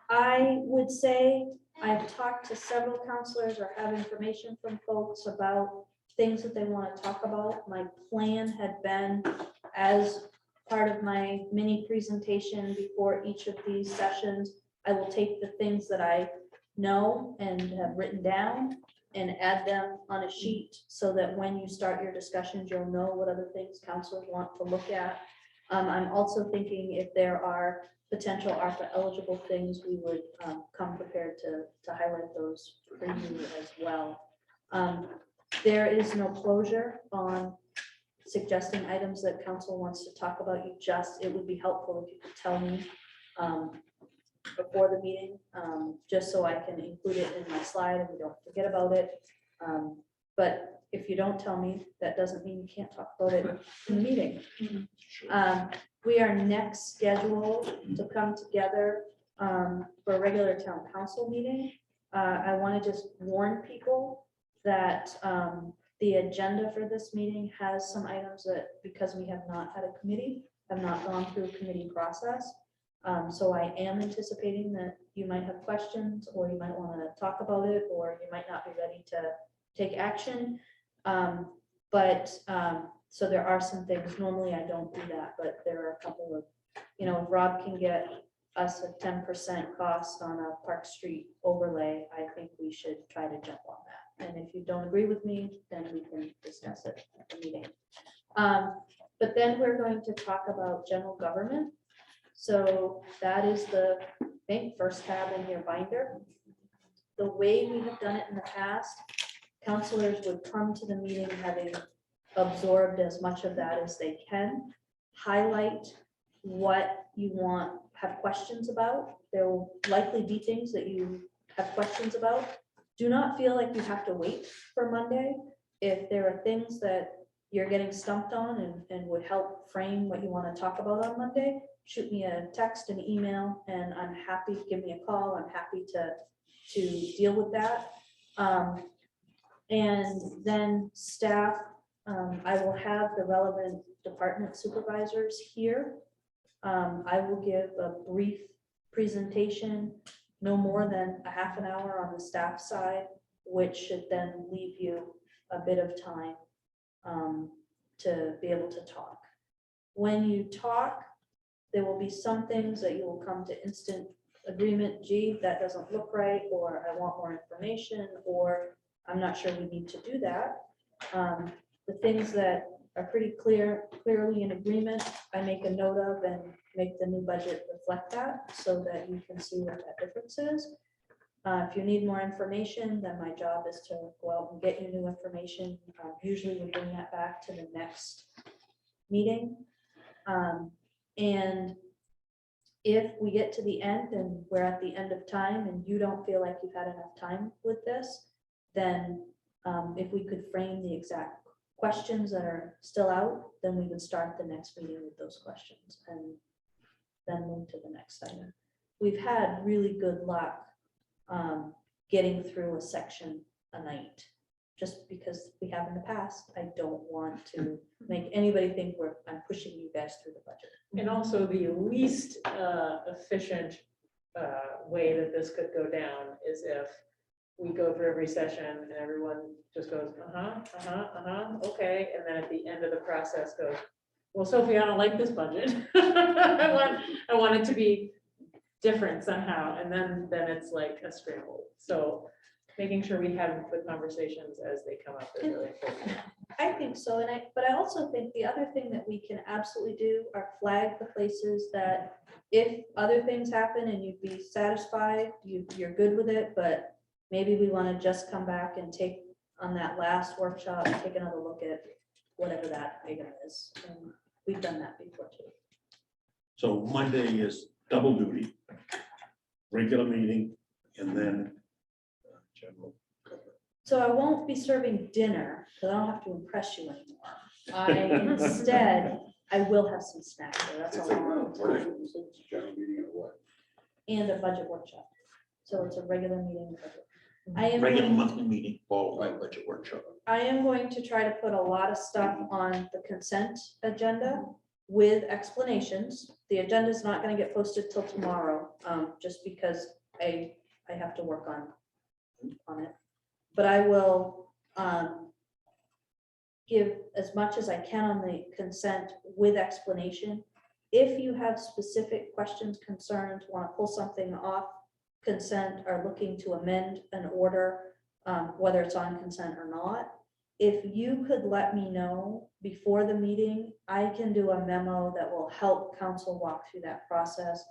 I would say I've talked to several counselors or have information from folks about things that they want to talk about. My plan had been, as part of my mini presentation before each of these sessions, I will take the things that I know and have written down and add them on a sheet so that when you start your discussions, you'll know what other things counselors want to look at. I'm also thinking if there are potential ARPA eligible things, we would come prepared to highlight those for you as well. There is no closure on suggesting items that council wants to talk about. It would be helpful if you could tell me before the meeting, just so I can include it in my slide and we don't forget about it. But if you don't tell me, that doesn't mean you can't talk about it in the meeting. We are next scheduled to come together for a regular town council meeting. I want to just warn people that the agenda for this meeting has some items that, because we have not had a committee, have not gone through a committee process. So I am anticipating that you might have questions, or you might want to talk about it, or you might not be ready to take action. So there are some things, normally I don't do that, but there are a couple of, if Rob can get us a 10% cost on a Park Street overlay, I think we should try to jump on that. And if you don't agree with me, then we can discuss it at the meeting. But then we're going to talk about general government. So that is the, I think, first tab in your binder. The way we have done it in the past, counselors would come to the meeting having absorbed as much of that as they can, highlight what you have questions about. There will likely be things that you have questions about. Do not feel like you have to wait for Monday. If there are things that you're getting stumped on and would help frame what you want to talk about on Monday, shoot me a text, an email, and I'm happy, give me a call. I'm happy to deal with that. And then staff, I will have the relevant department supervisors here I will give a brief presentation, no more than a half an hour on the staff side, which should then leave you a bit of time to be able to talk. When you talk, there will be some things that you will come to instant agreement, gee, that doesn't look right, or I want more information, or I'm not sure we need to do that. The things that are pretty clearly in agreement, I make a note of and make the new budget reflect that so that you can see what that difference is. If you need more information, then my job is to go out and get you new information. Usually we bring that back to the next meeting. And if we get to the end and we're at the end of time and you don't feel like you've had enough time with this, then if we could frame the exact questions that are still out, then we would start the next meeting with those questions and then move to the next item. We've had really good luck getting through a section a night, just because we have in the past. I don't want to make anybody think I'm pushing you guys through the budget. And also the least efficient way that this could go down is if we go through every session and everyone just goes, okay, and then at the end of the process goes, well, Sophie, I don't like this budget. I want it to be different somehow, and then it's like a scramble. So making sure we have the conversations as they come up is really important. I think so, but I also think the other thing that we can absolutely do are flag the places that if other things happen and you'd be satisfied, you're good with it, but maybe we want to just come back and take on that last workshop, take another look at whatever that item is. And we've done that before too. So Monday is double duty, regular meeting, and then general cover. So I won't be serving dinner because I don't have to impress you anymore. Instead, I will have some snacks there. That's It's all. a general meeting or what? And a budget workshop. So it's a regular meeting. I am Regular going- monthly meeting followed by budget workshop. I am going to try to put a lot of stuff on the consent agenda with explanations. The agenda is not going to get posted till tomorrow, just because I have to work on it. But I will give as much as I can on the consent with explanation. If you have specific questions, concerns, want to pull something off consent, are looking to amend an order, whether it's on consent or not, if you could let me know before the meeting, I can do a memo that will help council walk through that process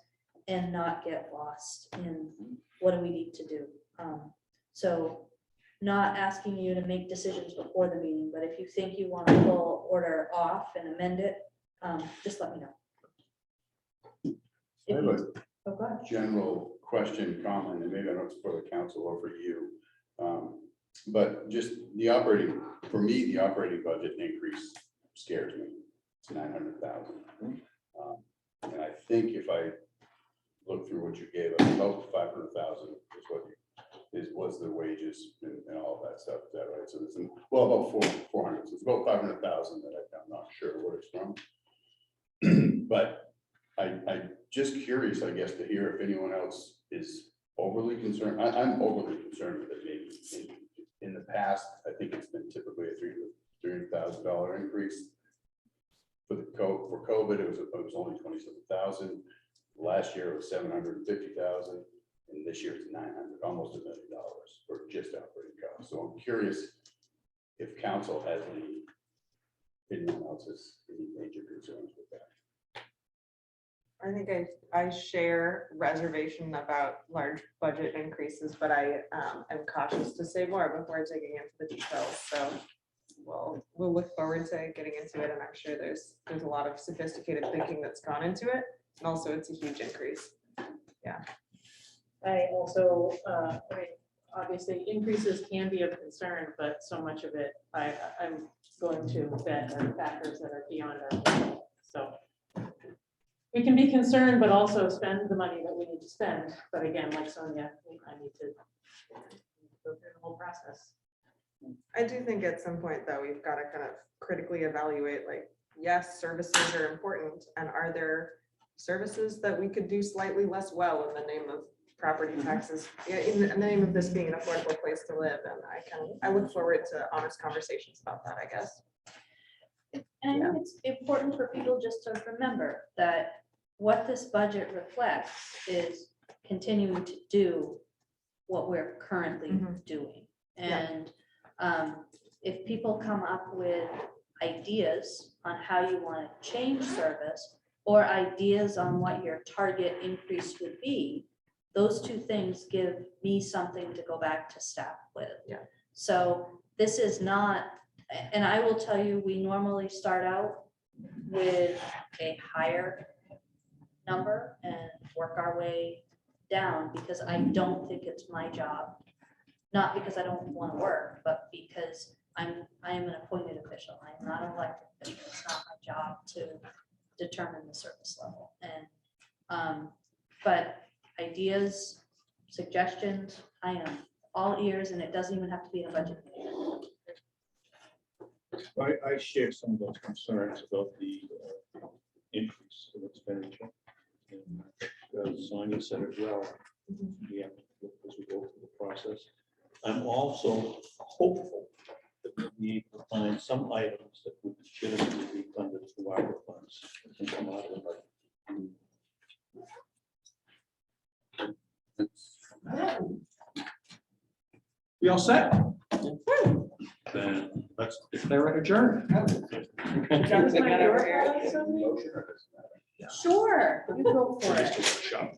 and not get lost in what do we need to do. So not asking you to make decisions before the meeting, but if you think you want to pull order off and amend it, just let me know. I have a Oh, go ahead. general question, comment, and maybe I don't know if it's for the council or for you. But just for me, the operating budget increase scares me. It's 900,000. And I think if I look through what you gave us, about 500,000 was the wages and all that stuff. Is that right? So it's about 400. So it's about 500,000 that I'm not sure where it's from. But I'm just curious, I guess, to hear if anyone else is overly concerned. I'm overly concerned with it. Maybe in the past, I think it's been typically a $300,000 increase. For COVID, it was only 27,000. Last year it was 750,000, and this year it's 900, almost $1 million for just operating costs. So I'm curious if council has anyone else's any major concerns with that. I think I share reservation about large budget increases, but I am cautious to say more before digging into the details. So we'll look forward to getting into it, and I'm sure there's a lot of sophisticated thinking that's gone into it, and also it's a huge increase. Yeah. I also, obviously increases can be of concern, but so much of it, I'm going to bet are factors that are beyond our control. So we can be concerned, but also spend the money that we need to spend. But again, like Sonia, I need to go through the whole process. I do think at some point, though, we've got to kind of critically evaluate, like, yes, services are important, and are there services that we could do slightly less well in the name of property taxes, yeah, in the name of this being an affordable place to live. And I look forward to honest conversations about that, I guess. And I think it's important for people just to remember that what this budget reflects is continuing to do what we're currently doing. Yeah. And if people come up with ideas on how you want to change service or ideas on what your target increase would be, those two things give me something to go back to staff with. Yeah. So this is not, and I will tell you, we normally start out with a higher number and work our way down, because I don't think it's my job, not because I don't want to work, but because I am an appointed official. I'm not an elected official. It's not my job to determine the service level. And but ideas, suggestions, I am all ears, and it doesn't even have to be in a budget meeting. I share some of those concerns about the increase of expenditure. And Sonia said it well. We have to look as we go through the process. I'm also hopeful that we'll be able to find some items that would legitimately be funded through our funds. That can come out of the budget. We all set? Then let's declare it adjourned. That was my door. Sure, you go for it. Just a workshop.